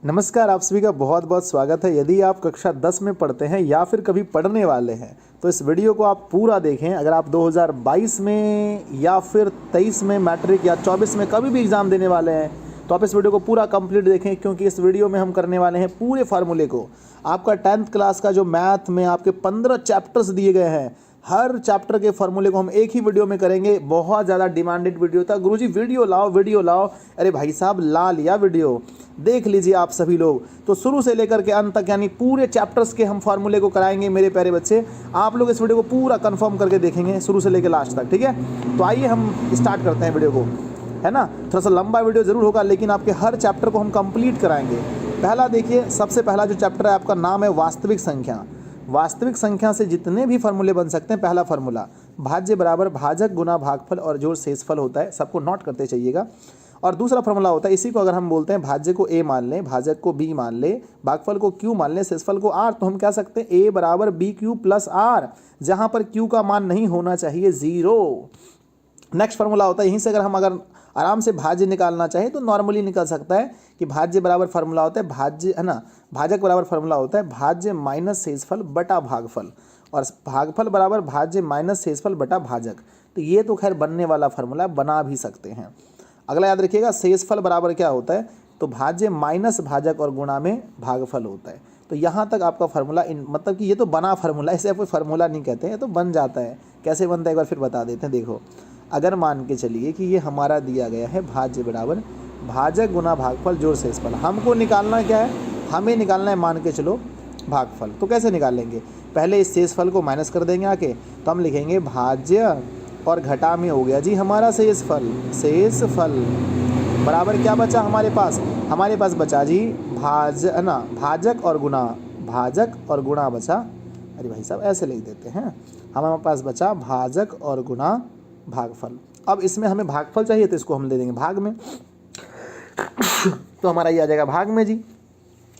नमस्कार, आप सभी का बहुत बहुत स्वागत है। यदि आप कक्षा 10 में पढ़ते हैं या फिर कभी पढ़ने वाले हैं तो इस वीडियो को आप पूरा देखें। अगर आप 2022 में या फिर 23 में मैट्रिक या 24 में कभी भी एग्ज़ाम देने वाले हैं तो आप इस वीडियो को पूरा कंप्लीट देखें, क्योंकि इस वीडियो में हम करने वाले हैं पूरे फार्मूले को। आपका 10th क्लास का जो मैथ में आपके 15 चैप्टर्स दिए गए हैं, हर चैप्टर के फार्मूले को हम एक ही वीडियो में करेंगे। बहुत ज़्यादा डिमांडेड वीडियो था, गुरुजी वीडियो लाओ वीडियो लाओ। अरे भाई साहब, ला लिया वीडियो, देख लीजिए आप सभी लोग। तो शुरू से लेकर के अंत तक यानी पूरे चैप्टर्स के हम फार्मूले को कराएंगे मेरे प्यारे बच्चे। आप लोग इस वीडियो को पूरा कंफर्म करके देखेंगे शुरू से लेकर लास्ट तक, ठीक है। तो आइए हम स्टार्ट करते हैं वीडियो को, है ना। थोड़ा सा लंबा वीडियो ज़रूर होगा, लेकिन आपके हर चैप्टर को हम कंप्लीट कराएंगे। पहला देखिए, सबसे पहला जो चैप्टर है आपका नाम है वास्तविक संख्या। वास्तविक संख्या से जितने भी फार्मूले बन सकते हैं, पहला फार्मूला भाज्य बराबर भाजक गुना भागफल और जोड़ शेषफल होता है। सबको नोट करते चलिएगा। और दूसरा फार्मूला होता है, इसी को अगर हम बोलते हैं भाज्य को a मान लें, भाजक को b मान लें, भागफल को q मान लें, शेषफल को r, तो हम कह सकते हैं a बराबर बी क्यू प्लस r, जहाँ पर q का मान नहीं होना चाहिए 0। नेक्स्ट फार्मूला होता है, यहीं से अगर आराम से भाज्य निकालना चाहे तो नॉर्मली निकल सकता है कि भाज्य बराबर फार्मूला होता है भाज्य, है ना। भाजक बराबर फार्मूला होता है भाज्य माइनस शेषफल बटा भागफल, और भागफल बराबर भाज्य माइनस शेषफल बटा भाजक। तो ये तो खैर बनने वाला फार्मूला बना भी सकते हैं। अगला याद रखिएगा, शेषफल बराबर क्या होता है, तो भाज्य माइनस भाजक और गुणा में भागफल होता है। तो यहाँ तक आपका फार्मूला मतलब कि ये तो बना फार्मूला, इसे आप कोई फार्मूला नहीं कहते हैं, तो बन जाता है। कैसे बनता है एक बार फिर बता देते हैं। देखो, अगर मान के चलिए कि ये हमारा दिया गया है भाज्य बराबर भाजक गुना भागफल जोड़ शेषफल, हमको निकालना क्या है, हमें निकालना है मान के चलो भागफल। तो कैसे निकालेंगे, पहले इस शेषफल को माइनस कर देंगे आके, तो हम लिखेंगे भाज्य और घटा में हो गया जी हमारा शेषफल। शेषफल बराबर क्या बचा हमारे पास बचा जी भाजक और गुणा, भाजक और गुणा बचा। अरे भाई साहब, ऐसे लिख देते हैं, हमारे पास बचा भाजक और गुणा भागफल। अब इसमें हमें भागफल चाहिए तो इसको हम दे देंगे भाग में, तो हमारा ये आ जाएगा भाग में जी,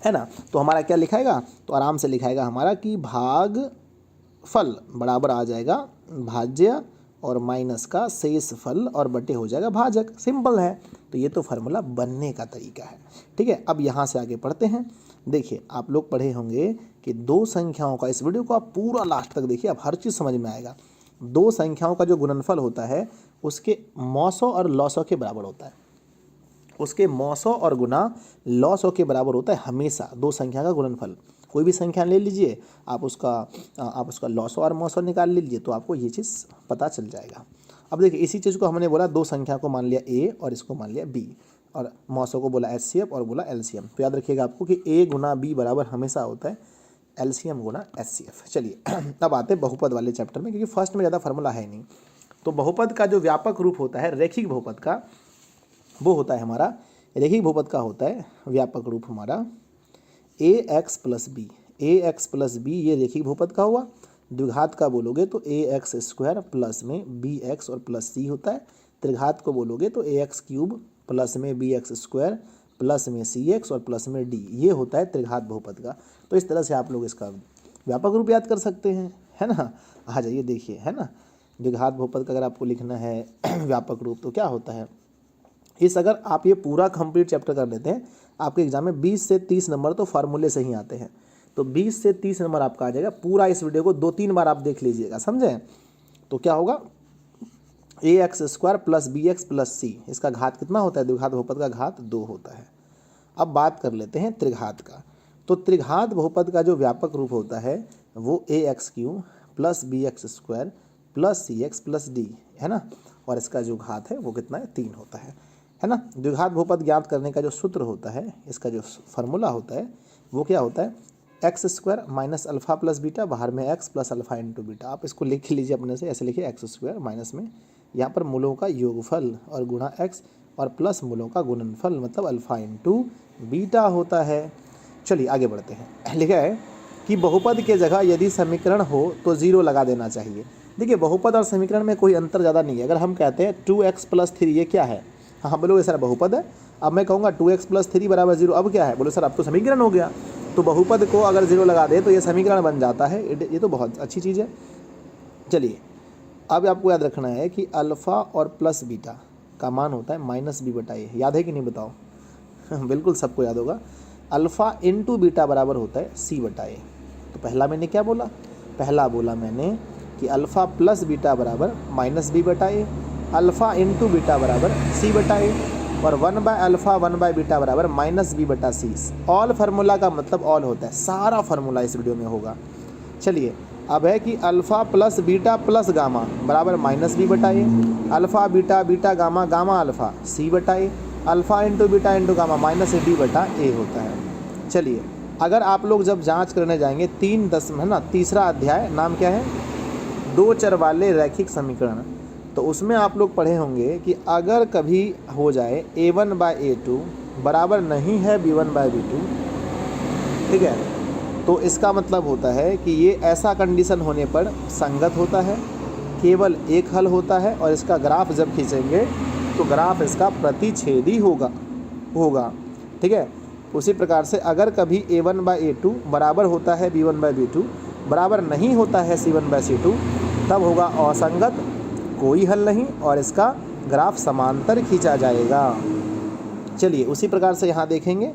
है ना। तो हमारा क्या लिखाएगा, तो आराम से लिखाएगा हमारा कि भागफल बराबर आ जाएगा भाज्य और माइनस का शेषफल और बटे हो जाएगा भाजक। सिंपल है। तो ये तो फार्मूला बनने का तरीका है, ठीक है। अब यहाँ से आगे पढ़ते हैं। देखिए, आप लोग पढ़े होंगे कि दो संख्याओं का, इस वीडियो को आप पूरा लास्ट तक देखिए, अब हर चीज़ समझ में आएगा। दो संख्याओं का जो गुणनफल होता है उसके मौसों और लॉसों के बराबर होता है। उसके मौसों और गुना लॉसों के बराबर होता है हमेशा दो संख्या का गुणनफल। कोई भी संख्या ले लीजिए, आप उसका लॉसों और मौसों निकाल लीजिए, तो आपको ये चीज़ पता चल जाएगा। अब देखिए, इसी चीज़ को हमने बोला, दो संख्या को मान लिया a और इसको मान लिया b, और मौसों को बोला HCF और बोला LCM। तो याद रखिएगा आपको कि a गुना b बराबर हमेशा होता है LCM गुना HCF। चलिए अब आते हैं बहुपद वाले चैप्टर में, क्योंकि फर्स्ट में ज़्यादा फार्मूला है नहीं। तो बहुपद का जो व्यापक रूप होता है रैखिक बहुपद का, वो होता है हमारा, रैखिक बहुपद का होता है व्यापक रूप हमारा ax plus B. ax plus B ये रैखिक बहुपद का हुआ। द्विघात का बोलोगे तो ax स्क्वायर प्लस में bx और प्लस c होता है। त्रिघात को बोलोगे तो ax क्यूब प्लस में bx स्क्वायर प्लस में cx और प्लस में d, ये होता है त्रिघात बहुपद का। तो इस तरह से आप लोग इसका व्यापक रूप याद कर सकते हैं, है ना। आ जाइए, देखिए, है ना। द्विघात बहुपद का अगर आपको लिखना है व्यापक रूप, तो क्या होता है, अगर आप ये पूरा कंप्लीट चैप्टर कर लेते हैं, आपके एग्जाम में 20 से 30 नंबर तो फार्मूले से ही आते हैं। तो 20 से 30 नंबर आपका आ जाएगा। पूरा इस वीडियो को 2-3 बार आप देख लीजिएगा, समझें। तो क्या होगा, ax square plus bx plus c, इसका घात कितना होता है, द्विघात बहुपद का घात 2 होता है। अब बात कर लेते हैं त्रिघात का। तो त्रिघात बहुपद का जो व्यापक रूप होता है वो ax cube plus bx square plus cx plus d, है ना। और इसका जो घात है वो कितना है, 3 होता है ना। द्विघात बहुपद ज्ञात करने का जो सूत्र होता है, इसका जो फार्मूला होता है वो क्या होता है, x square minus alpha plus beta, बाहर में x plus alpha into beta. आप इसको लिख लीजिए अपने से, ऐसे लिखिए एक्स स्क्वायर माइनस में यहाँ पर मूलों का योगफल और गुणा एक्स और प्लस मूलों का गुणनफल, मतलब अल्फ़ा इंटू बीटा होता है। चलिए आगे बढ़ते हैं। लिखा है कि बहुपद के जगह यदि समीकरण हो तो 0 लगा देना चाहिए। देखिए, बहुपद और समीकरण में कोई अंतर ज़्यादा नहीं है। अगर हम कहते हैं 2x प्लस 3 ये क्या है, हाँ बोलोगे सर बहुपद है। अब मैं कहूँगा 2x प्लस 3 बराबर 0, अब क्या है, बोलो सर अब तो समीकरण हो गया। तो बहुपद को अगर 0 लगा दे तो ये समीकरण बन जाता है। ये तो बहुत अच्छी चीज़ है। चलिए, अब आपको याद रखना है कि अल्फ़ा और प्लस बीटा का मान होता है माइनस बी बटा ए। याद है कि नहीं बताओ बिल्कुल सबको याद होगा। अल्फ़ा इंटू बीटा बराबर होता है सी बटा ए। तो पहला मैंने क्या बोला, पहला बोला मैंने कि अल्फ़ा प्लस बीटा बराबर माइनस बी बटा ए, अल्फ़ा इंटू बीटा बराबर सी बटा ए, और 1 बाय अल्फ़ा 1 बाय बीटा बराबर माइनस बी बटा सी। ऑल फार्मूला का मतलब ऑल होता है, सारा फार्मूला इस वीडियो में होगा। चलिए अब है कि alpha plus beta plus gamma बराबर माइनस बी बटा A, alpha beta beta gamma gamma alpha C बटा A, alpha into beta into gamma minus D बटा ए होता है। चलिए अगर आप लोग जब जांच करने जाएंगे 3.10 है ना, तीसरा अध्याय, नाम क्या है, दो चर वाले रैखिक समीकरण, तो उसमें आप लोग पढ़े होंगे कि अगर कभी हो जाए a1 बाय a2 बराबर नहीं है b1 बाय b2, ठीक है, तो इसका मतलब होता है कि ये ऐसा कंडीशन होने पर संगत होता है, केवल एक हल होता है, और इसका ग्राफ जब खींचेंगे तो ग्राफ इसका प्रतिच्छेदी होगा, ठीक है। उसी प्रकार से अगर कभी a1 बाय a2 बराबर होता है b1 बाय b2, बराबर नहीं होता है c1 बाय c2, तब होगा असंगत, कोई हल नहीं, और इसका ग्राफ समांतर खींचा जाएगा। चलिए उसी प्रकार से यहाँ देखेंगे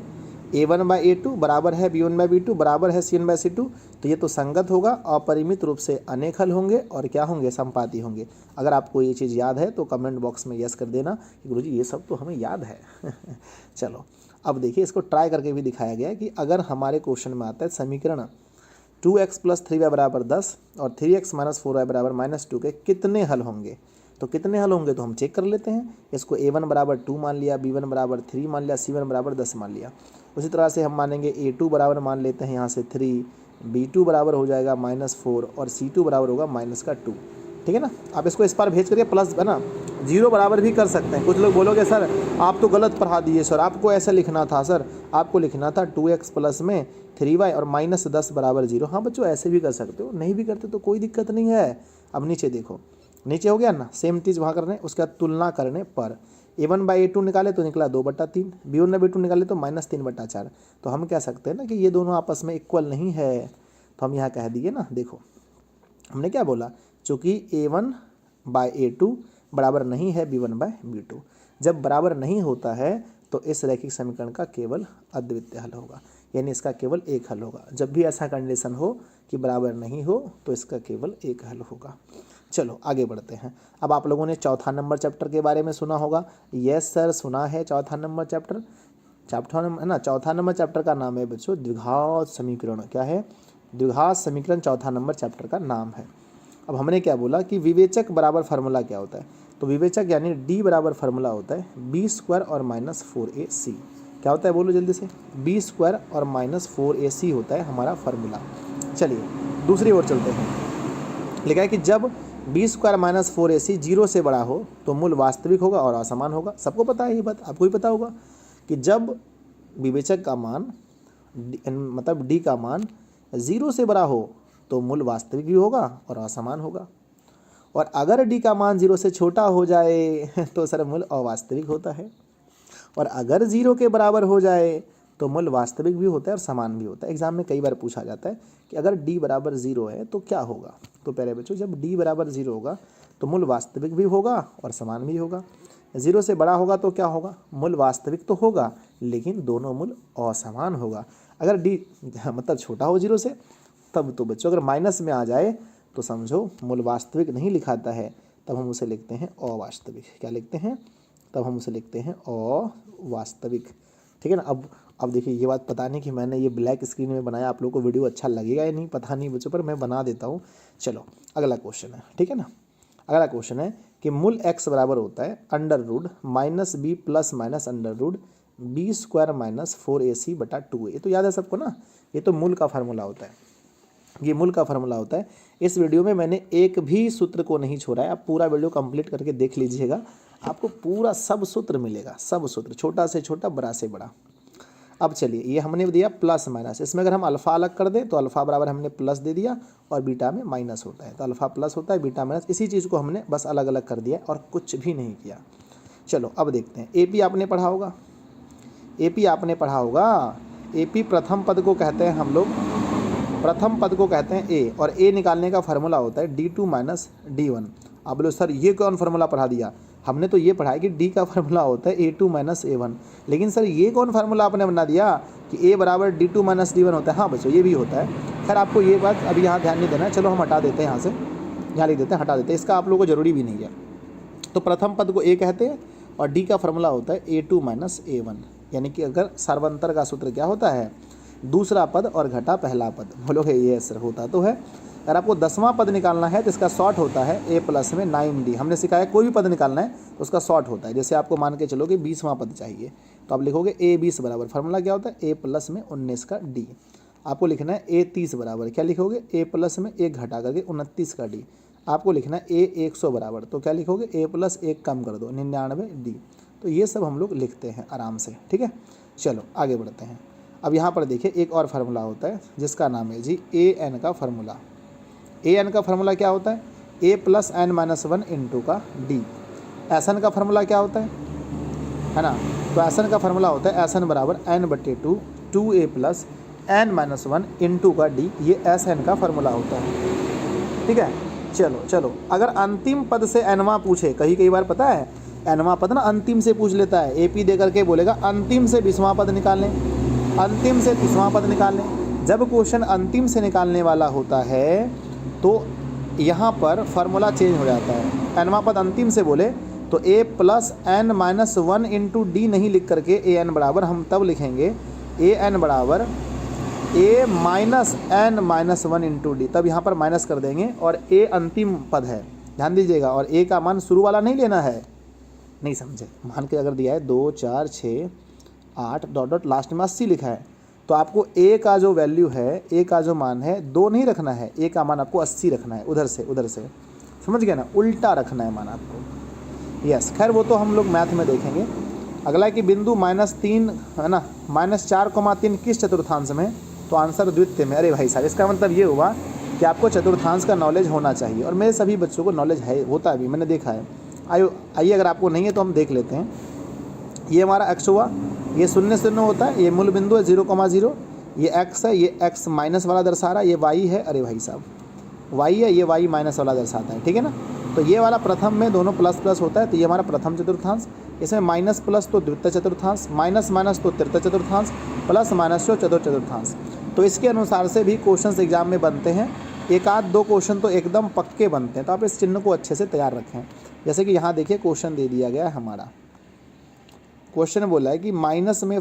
a1 बाय a2 बराबर है b1 बाय b2 बराबर है c1 बाय c2, तो ये तो संगत होगा, अपरिमित रूप से अनेक हल होंगे, और क्या होंगे, समपाती होंगे। अगर आपको ये चीज़ याद है तो कमेंट बॉक्स में यस कर देना कि गुरुजी ये सब तो हमें याद है। चलो अब देखिए, इसको ट्राई करके भी दिखाया गया है कि अगर हमारे क्वेश्चन में आता है समीकरण 2x प्लस 3y बराबर 10 और 3x माइनस 4y बराबर -2 के कितने हल होंगे, तो कितने हल होंगे तो हम चेक कर लेते हैं। इसको a1 बराबर 2 मान लिया, b1 बराबर 3 मान लिया, c1 बराबर 10 मान लिया। उसी तरह से हम मानेंगे a2 बराबर मान लेते हैं यहाँ से 3, b2 बराबर हो जाएगा -4 और c2 बराबर होगा -2, ठीक है ना। आप इसको इस पार भेज करके प्लस है ना 0 बराबर भी कर सकते हैं। कुछ लोग बोलोगे सर आप तो गलत पढ़ा दिए सर, आपको ऐसा लिखना था, सर आपको लिखना था 2x प्लस में 3y और -10 बराबर 0। हाँ बच्चों ऐसे भी कर सकते हो, नहीं भी करते तो कोई दिक्कत नहीं है। अब नीचे देखो, नीचे हो गया ना, सेम चीज़ वहाँ करने, उसके बाद तुलना करने पर a1 बाई a2 निकाले तो निकला 2/3, b1 बाई b2 निकाले तो -3/4। तो हम कह सकते हैं ना कि ये दोनों आपस में इक्वल नहीं है, तो हम यहाँ कह दिए ना। देखो हमने क्या बोला, चूँकि a1 बाई a2 बराबर नहीं है b1 बाई b2, जब बराबर नहीं होता है तो इस रैखिक समीकरण का केवल अद्वितीय हल होगा, यानी इसका केवल एक हल होगा। जब भी ऐसा कंडीशन हो कि बराबर नहीं हो तो इसका केवल एक हल होगा। चलो आगे बढ़ते हैं। अब आप लोगों ने चौथा नंबर चैप्टर के बारे में सुना होगा। यस सर सुना है, चौथा नंबर चैप्टर है ना। चौथा नंबर चैप्टर का नाम है बच्चों द्विघात समीकरण। क्या है, द्विघात समीकरण चौथा नंबर चैप्टर का नाम है। अब हमने क्या बोला कि विवेचक बराबर फार्मूला क्या होता है, तो विवेचक यानी डी बराबर फार्मूला होता है b² और -4ac। क्या होता है बोलो जल्दी से, b² और -4ac होता है हमारा फार्मूला। चलिए दूसरी ओर चलते हैं। लिखा है कि जब b² -4ac 0 से बड़ा हो तो मूल वास्तविक होगा और असमान होगा। सबको पता है ये बात, आपको भी पता होगा कि जब विवेचक का मान मतलब d का मान 0 से बड़ा हो तो मूल वास्तविक भी होगा और असमान होगा, और अगर d का मान 0 से छोटा हो जाए तो सर मूल अवास्तविक होता है, और अगर 0 के बराबर हो जाए तो मूल वास्तविक भी होता है और समान भी होता है। एग्जाम में कई बार पूछा जाता है कि अगर d बराबर 0 है तो क्या होगा, तो पहले बच्चों जब d बराबर 0 होगा तो मूल वास्तविक भी होगा और समान भी होगा। 0 से बड़ा होगा तो क्या होगा, मूल वास्तविक तो होगा लेकिन दोनों मूल असमान होगा। अगर d मतलब छोटा हो 0 से तब तो बच्चों अगर माइनस में आ जाए तो समझो मूल वास्तविक नहीं लिखाता है, तब हम उसे लिखते हैं अवास्तविक। क्या लिखते हैं, तब हम उसे लिखते हैं अवास्तविक, ठीक है ना। अब देखिए ये बात पता नहीं कि मैंने ये ब्लैक स्क्रीन में बनाया, आप लोगों को वीडियो अच्छा लगेगा या नहीं पता नहीं बच्चों, पर मैं बना देता हूँ। चलो अगला क्वेश्चन है, ठीक है ना। अगला क्वेश्चन है कि मूल x बराबर होता है √ -b plus minus √ b² -4ac बटा 2a। ये तो याद है सबको ना, ये तो मूल का फार्मूला होता है, ये मूल का फार्मूला होता है। इस वीडियो में मैंने एक भी सूत्र को नहीं छोड़ा है, आप पूरा वीडियो कंप्लीट करके देख लीजिएगा, आपको पूरा सब सूत्र मिलेगा, सब सूत्र, छोटा से छोटा बड़ा से बड़ा। अब चलिए ये हमने दिया प्लस माइनस, इसमें अगर हम अल्फ़ा अलग कर दें तो अल्फ़ा बराबर हमने प्लस दे दिया और बीटा में माइनस होता है, तो अल्फ़ा प्लस होता है बीटा माइनस, इसी चीज़ को हमने बस अलग अलग कर दिया और कुछ भी नहीं किया। चलो अब देखते हैं, AP आपने पढ़ा होगा, AP आपने पढ़ा होगा। AP प्रथम पद को कहते हैं हम लोग, प्रथम पद को कहते हैं A, और A निकालने का फार्मूला होता है D2 माइनस D1। आप बोलो सर ये कौन फार्मूला पढ़ा दिया, हमने तो ये पढ़ा है कि D का फार्मूला होता है A2 माइनस A1, लेकिन सर ये कौन फार्मूला आपने बना दिया कि कि a बराबर d2 माइनस d1 होता है। हाँ बच्चों ये भी होता है। खैर आपको ये बात अभी यहाँ ध्यान नहीं देना है, चलो हम हटा देते हैं यहाँ से, यहाँ लिख देते हैं, हटा देते हैं, इसका आप लोगों को ज़रूरी भी नहीं है। तो प्रथम पद को a कहते हैं और d का फॉर्मूला होता है a2 माइनस a1, यानी कि अगर सर्वांतर का सूत्र क्या होता है, दूसरा पद और घटा पहला पद। बोलोगे ये असर होता तो है। अगर आपको 10वां पद निकालना है तो इसका शॉर्ट होता है a प्लस में 9d। हमने सिखाया कोई भी पद निकालना है तो उसका शॉर्ट होता है। जैसे आपको मान के चलो कि 20वां पद चाहिए तो आप लिखोगे a 20 बराबर, फार्मूला क्या होता है a प्लस में 19 का d। आपको लिखना है a 30 बराबर, क्या लिखोगे a प्लस में 1 घटा करके 29 का d। आपको लिखना है a 100 बराबर, तो क्या लिखोगे a प्लस 1 कम कर दो 99 d। तो ये सब हम लोग लिखते हैं आराम से, ठीक है। चलो आगे बढ़ते हैं। अब यहाँ पर देखिए एक और फार्मूला होता है जिसका नाम है जी an का फार्मूला। an का फार्मूला क्या होता है, a plus n minus 1 into का d। Sn का फार्मूला क्या होता है ना, तो Sn का फार्मूला होता है Sn बराबर n/2 2a plus n minus 1 into का d। ये Sn का फार्मूला होता है, ठीक है। चलो अगर अंतिम पद से nवां पूछे, कई बार पता है nवां पद ना अंतिम से पूछ लेता है, AP दे करके बोलेगा अंतिम से 20वां पद निकाल लें, अंतिम से 30वां पद निकाल लें। जब क्वेश्चन अंतिम से निकालने वाला होता है तो यहाँ पर फार्मूला चेंज हो जाता है। nवां पद अंतिम से बोले तो a plus n minus 1 into D नहीं लिख करके an बराबर हम तब लिखेंगे an बराबर a minus n minus 1 into D, तब यहाँ पर माइनस कर देंगे और a अंतिम पद है, ध्यान दीजिएगा। और a का मान शुरू वाला नहीं लेना है, नहीं समझे, मान के अगर दिया है 2 4 6 8 डॉट डॉट लास्ट में 80 लिखा है तो आपको a का जो वैल्यू है, a का जो मान है 2 नहीं रखना है, a का मान आपको 80 रखना है, उधर से समझ गए ना, उल्टा रखना है मान आपको। यस, खैर वो तो हम लोग मैथ में देखेंगे। अगला है कि बिंदु -3 है ना, -4,3 किस चतुर्थांश में, तो आंसर द्वितीय में। अरे भाई साहब, इसका मतलब ये हुआ कि आपको चतुर्थांश का नॉलेज होना चाहिए, और मेरे सभी बच्चों को नॉलेज है, होता है भी, मैंने देखा है। आइए अगर आपको नहीं है तो हम देख लेते हैं। ये हमारा x हुआ, ये 0 0 होता है, ये मूल बिंदु है 0,0, ये x है, ये x माइनस वाला दर्शा रहा है, ये y है, अरे भाई साहब y है, ये y माइनस वाला दर्शाता है, ठीक है ना। तो ये वाला प्रथम में दोनों प्लस प्लस होता है, तो ये हमारा प्रथम चतुर्थांश। इसमें माइनस प्लस तो द्वितीय चतुर्थांश, माइनस माइनस तो तृतीय चतुर्थांश, प्लस माइनस तो चतुर्थ चतुर्थांश। तो इसके अनुसार से भी क्वेश्चन एग्जाम में बनते हैं। एक आध दो क्वेश्चन तो एकदम पक्के बनते हैं, तो आप इस चिन्ह को अच्छे से तैयार रखें। जैसे कि यहाँ देखिए क्वेश्चन दे दिया गया है हमारा, क्वेश्चन बोला है कि माइनस में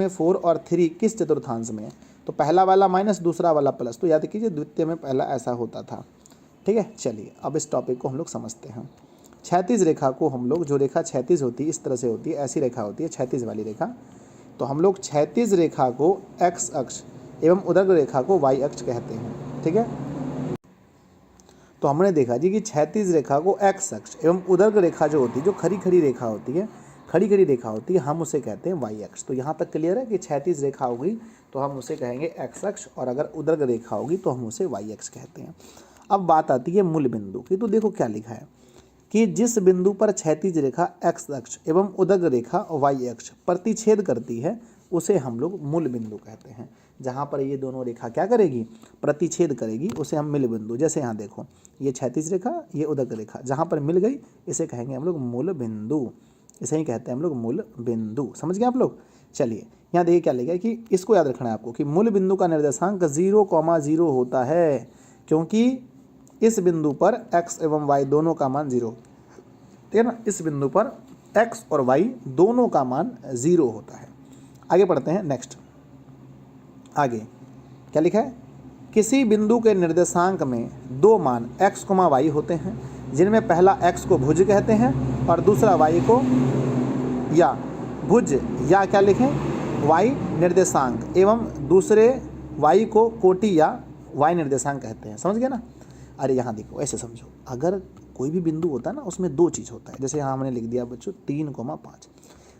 4 और 3 किस चतुर्थांश में है, तो पहला वाला माइनस, दूसरा वाला प्लस, तो याद कीजिए द्वितीय में पहला ऐसा होता था, ठीक है। चलिए अब इस टॉपिक को हम लोग समझते हैं। क्षैतिज रेखा को हम लोग, जो रेखा क्षैतिज होती है इस तरह से होती है, ऐसी रेखा होती है क्षैतिज वाली रेखा, तो हम लोग क्षैतिज रेखा को x अक्ष एवं उदग्र रेखा को y अक्ष कहते हैं, ठीक है। तो हमने देखा जी कि क्षैतिज रेखा को x अक्ष एवं उदग्र रेखा जो होती है, जो खड़ी खड़ी रेखा होती है, हम उसे कहते हैं y अक्ष। तो यहाँ तक क्लियर है कि क्षैतिज रेखा होगी तो हम उसे कहेंगे x अक्ष, और अगर उदग्र रेखा होगी तो हम उसे y अक्ष कहते हैं। अब बात आती है मूल बिंदु की, तो देखो क्या लिखा है कि जिस बिंदु पर क्षैतिज रेखा x अक्ष एवं उदग्र रेखा y अक्ष प्रतिच्छेद करती है उसे हम लोग मूल बिंदु कहते हैं। जहाँ पर ये दोनों रेखा क्या करेगी, प्रतिच्छेद करेगी, उसे हम मूल बिंदु, जैसे यहाँ देखो ये क्षैतिज रेखा, ये उदग्र रेखा, जहाँ पर मिल गई इसे कहेंगे हम लोग मूल बिंदु, इसे ही कहते हैं हम लोग मूल बिंदु। समझ गए आप लोग। चलिए यहाँ देखिए क्या लिखा है कि इसको याद रखना है आपको कि मूल बिंदु का निर्देशांक 0,0 होता है, क्योंकि इस बिंदु पर x एवं y दोनों का मान 0, ठीक है ना। इस बिंदु पर x और y दोनों का मान 0 होता है। आगे पढ़ते हैं नेक्स्ट। आगे क्या लिखा है, किसी बिंदु के निर्देशांक में दो मान x, y होते हैं, जिनमें पहला x को भुज कहते हैं और दूसरा y को या भुज या क्या लिखें y निर्देशांक, एवं दूसरे y को कोटि या y निर्देशांक कहते हैं। समझ गए ना। अरे यहाँ देखो ऐसे समझो, अगर कोई भी बिंदु होता है ना उसमें दो चीज़ होता है, जैसे यहाँ हमने लिख दिया बच्चों 3,5,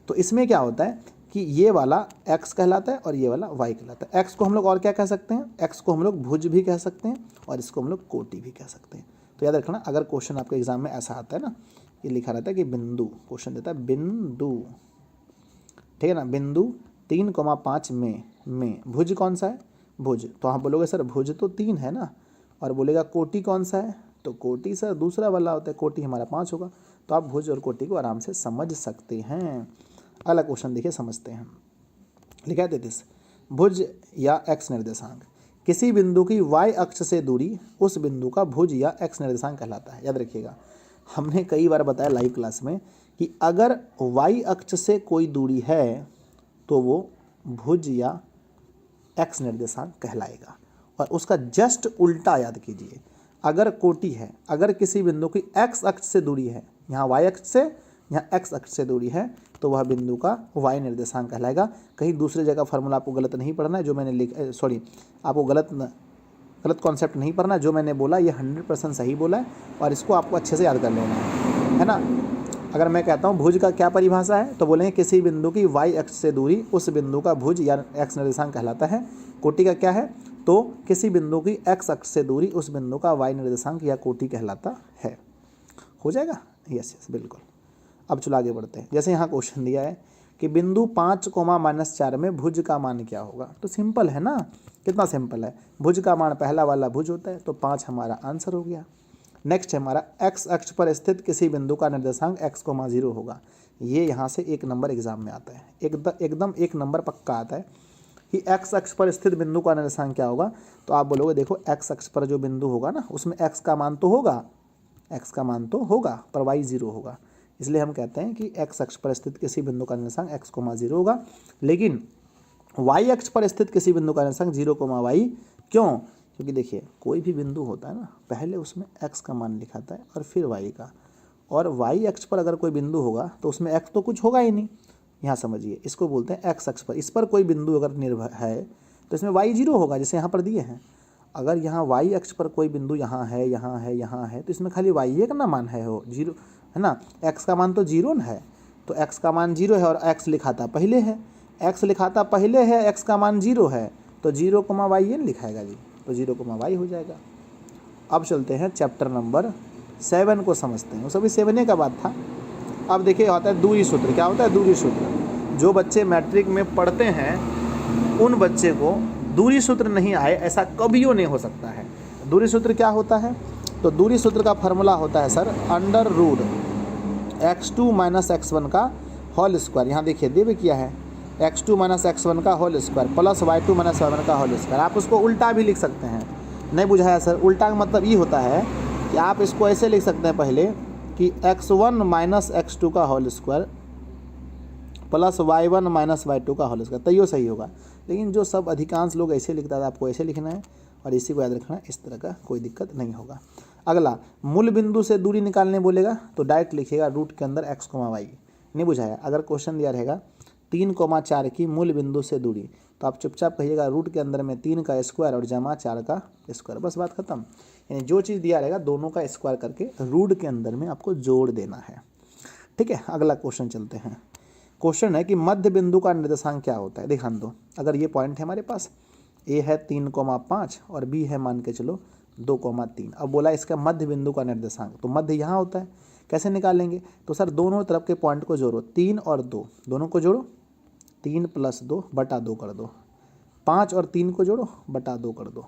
तो इसमें क्या होता है कि ये वाला x कहलाता है और ये वाला y कहलाता है। x को हम लोग और क्या कह सकते हैं, x को हम लोग भुज भी कह सकते हैं और इसको हम लोग कोटि भी कह सकते हैं। तो याद रखना, अगर क्वेश्चन आपके एग्जाम में ऐसा आता है ना, ये लिखा रहता है कि बिंदु, क्वेश्चन देता है बिंदु, ठीक है ना, बिंदु 3,5 में भुज कौन सा है, भुज, तो आप बोलोगे सर भुज तो 3 है ना, और बोलेगा कोटि कौन सा है, तो कोटि सर दूसरा वाला होता है, कोटि हमारा 5 होगा। तो आप भुज और कोटि को आराम से समझ सकते हैं। अगला क्वेश्चन देखिए समझते हैं। लिखा है 33। भुज या एक्स निर्देशांक, किसी बिंदु की y अक्ष से दूरी उस बिंदु का भुज या एक्स निर्देशांक कहलाता है। याद रखिएगा, हमने कई बार बताया लाइव क्लास में कि अगर y अक्ष से कोई दूरी है तो वो भुज या एक्स निर्देशांक कहलाएगा। और उसका जस्ट उल्टा याद कीजिए, अगर कोटि है, अगर किसी बिंदु की x अक्ष से दूरी है, यहाँ y अक्ष से यहाँ x अक्ष से दूरी है, तो वह बिंदु का y निर्देशांक कहलाएगा। कहीं दूसरी जगह फार्मूला आपको गलत नहीं पढ़ना है, जो मैंने आपको गलत कॉन्सेप्ट नहीं पढ़ना, जो मैंने बोला ये 100% सही बोला है और इसको आपको अच्छे से याद कर लेना है ना। अगर मैं कहता हूँ भुज का क्या परिभाषा है, तो बोलेंगे किसी बिंदु की y अक्ष से दूरी उस बिंदु का भुज या x निर्देशांक कहलाता है। कोटि का क्या है, तो किसी बिंदु की x अक्ष से दूरी उस बिंदु का y निर्देशांक या कोटि कहलाता है। हो जाएगा, यस बिल्कुल। अब चलो आगे बढ़ते हैं। जैसे यहाँ क्वेश्चन दिया है कि बिंदु 5,-4 में भुज का मान क्या होगा, तो सिंपल है ना, कितना सिंपल है। भुज का मान पहला वाला भुज होता है, तो 5 हमारा आंसर हो गया। नेक्स्ट है हमारा x अक्ष पर स्थित किसी बिंदु का निर्देशांक x,0 होगा। ये यहाँ से 1 नंबर एग्जाम में आता है, एकदम 1 नंबर पक्का आता है कि x अक्ष पर स्थित बिंदु का निर्देशांक क्या होगा। तो आप बोलोगे देखो x अक्ष पर जो बिंदु होगा ना, उसमें x का मान तो होगा, पर y 0 होगा। इसलिए हम कहते हैं कि x अक्ष पर स्थित किसी बिंदु का निर्देशांक x,0 होगा। लेकिन y अक्ष पर स्थित किसी बिंदु का निर्देशांक 0,y, क्यों? क्योंकि देखिए कोई भी बिंदु होता है ना, पहले उसमें x का मान लिखाता है और फिर y का, और y अक्ष पर अगर कोई बिंदु होगा तो उसमें x तो कुछ होगा ही नहीं। यहाँ समझिए, इसको बोलते हैं x अक्ष पर, इस पर कोई बिंदु अगर निर्भर है तो इसमें y 0 होगा, जैसे यहाँ पर दिए हैं। अगर यहाँ y अक्ष पर कोई बिंदु यहाँ है, तो इसमें खाली y का ना मान है, हो 0 है ना, x का मान तो 0 है, तो x का मान 0 है और x लिखाता पहले है, x का मान 0 है, तो 0,y ये लिखाएगा जी, तो 0,y हो जाएगा। अब चलते हैं चैप्टर नंबर 7 को समझते हैं। वो सभी 7A का बात था। अब देखिए होता है दूरी सूत्र। क्या होता है दूरी सूत्र? जो बच्चे मैट्रिक में पढ़ते हैं उन बच्चे को दूरी सूत्र नहीं आए ऐसा कभियो नहीं हो सकता है। दूरी सूत्र क्या होता है? तो दूरी सूत्र का फार्मूला होता है सर √x2 - x1 का होल स्क्वायर। यहाँ देखिए दे भी किया है, x2 - x1 का whole square plus y2 - y1 का होल स्क्वायर। आप उसको उल्टा भी लिख सकते हैं। नहीं बुझाया सर? उल्टा का मतलब ये होता है कि आप इसको ऐसे लिख सकते हैं पहले कि x1 - x2 का whole square plus y1 - y2 का होल स्क्वायर, तो ये सही होगा। लेकिन जो सब अधिकांश लोग ऐसे लिखता है, आपको ऐसे लिखना है और इसी को याद रखना है, इस तरह का कोई दिक्कत नहीं होगा। अगला मूल बिंदु से दूरी निकालने बोलेगा तो डायरेक्ट लिखिएगा रूट के अंदर x, y। नहीं बुझाया? अगर क्वेश्चन दिया रहेगा 3,4 की मूल बिंदु से दूरी, तो आप चुपचाप कहिएगा रूट के अंदर में 3 का स्क्वायर और जमा 4 का स्क्वायर, बस बात खत्म। यानी जो चीज़ दिया रहेगा दोनों का स्क्वायर करके रूट के अंदर में आपको जोड़ देना है। ठीक है, अगला क्वेश्चन चलते हैं। क्वेश्चन है कि मध्य बिंदु का निर्देशांक क्या होता है। ध्यान दो, अगर ये पॉइंट है हमारे पास, ए है 3,5 और बी है मान के चलो 2,3। अब बोला इसका मध्य बिंदु का निर्देशांक, तो मध्य यहाँ होता है, कैसे निकालेंगे? तो सर दोनों तरफ के पॉइंट को जोड़ो, 3 और 2 दोनों को जोड़ो, 3 + 2 / 2 कर दो, 5 और 3 को जोड़ो बटा 2 कर दो,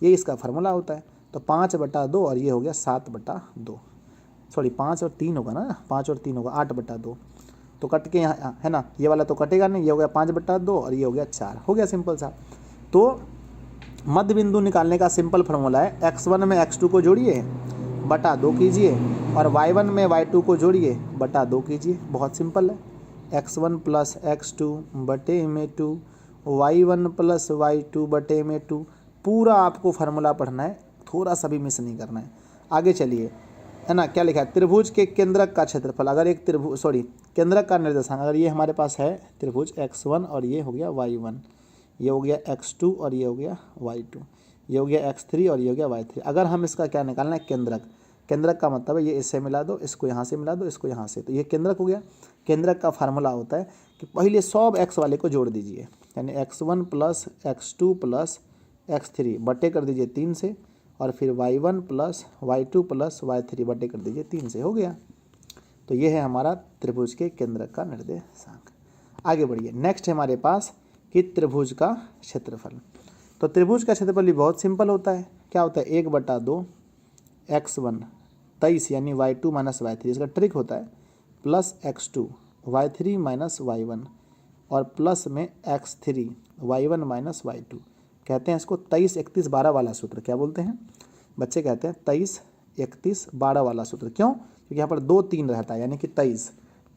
ये इसका फार्मूला होता है। तो 5/2 और ये हो गया 7/2, सॉरी 5 और 3 होगा ना, 5 और 3 होगा 8/2, तो कट के यहाँ है ना, ये वाला तो कटेगा नहीं, ये हो गया 5/2 और ये हो गया 4, हो गया सिंपल सा। तो मध्य बिंदु निकालने का सिंपल फार्मूला है x1 में x2 को जोड़िए बटा 2 कीजिए और y1 में y2 को जोड़िए बटा 2 कीजिए, बहुत सिंपल है। x1 + x2 बटे में 2, y1 + y2 बटे में 2, पूरा आपको फार्मूला पढ़ना है, थोड़ा सा भी मिस नहीं करना है। आगे चलिए, है ना, क्या लिखा है? त्रिभुज के केंद्रक का क्षेत्रफल, अगर एक केंद्रक का निर्देशांक, अगर ये हमारे पास है त्रिभुज x1 और ये हो गया y1, ये हो गया x2 और ये हो गया y2, ये हो गया x3 और ये हो गया y3। अगर हम इसका क्या निकालना है? केंद्रक का मतलब है ये इससे मिला दो, इसको यहाँ से मिला दो, इसको यहाँ से, तो ये केंद्रक हो गया। केंद्रक का फार्मूला होता है कि पहले सब x वाले को जोड़ दीजिए, यानी x1 + x2 + x3 बटे कर दीजिए 3 से, और फिर y1 + y2 + y3 बटे कर दीजिए 3 से, हो गया। तो ये है हमारा त्रिभुज के केंद्रक का निर्देशांक। आगे बढ़िए, नेक्स्ट है हमारे पास कि त्रिभुज का क्षेत्रफल। तो त्रिभुज का क्षेत्रफल भी बहुत सिंपल होता है। क्या होता है? 1/2 x1 23 यानी y2 - y3, इसका ट्रिक होता है प्लस x2 y3 - y1 और प्लस में x3 y1 माइनस y2। कहते हैं इसको 23 31 12 वाला सूत्र। क्या बोलते हैं बच्चे? कहते हैं 23 31 12 वाला सूत्र। क्यों? क्योंकि यहाँ पर 2 3 रहता है, यानी कि 23,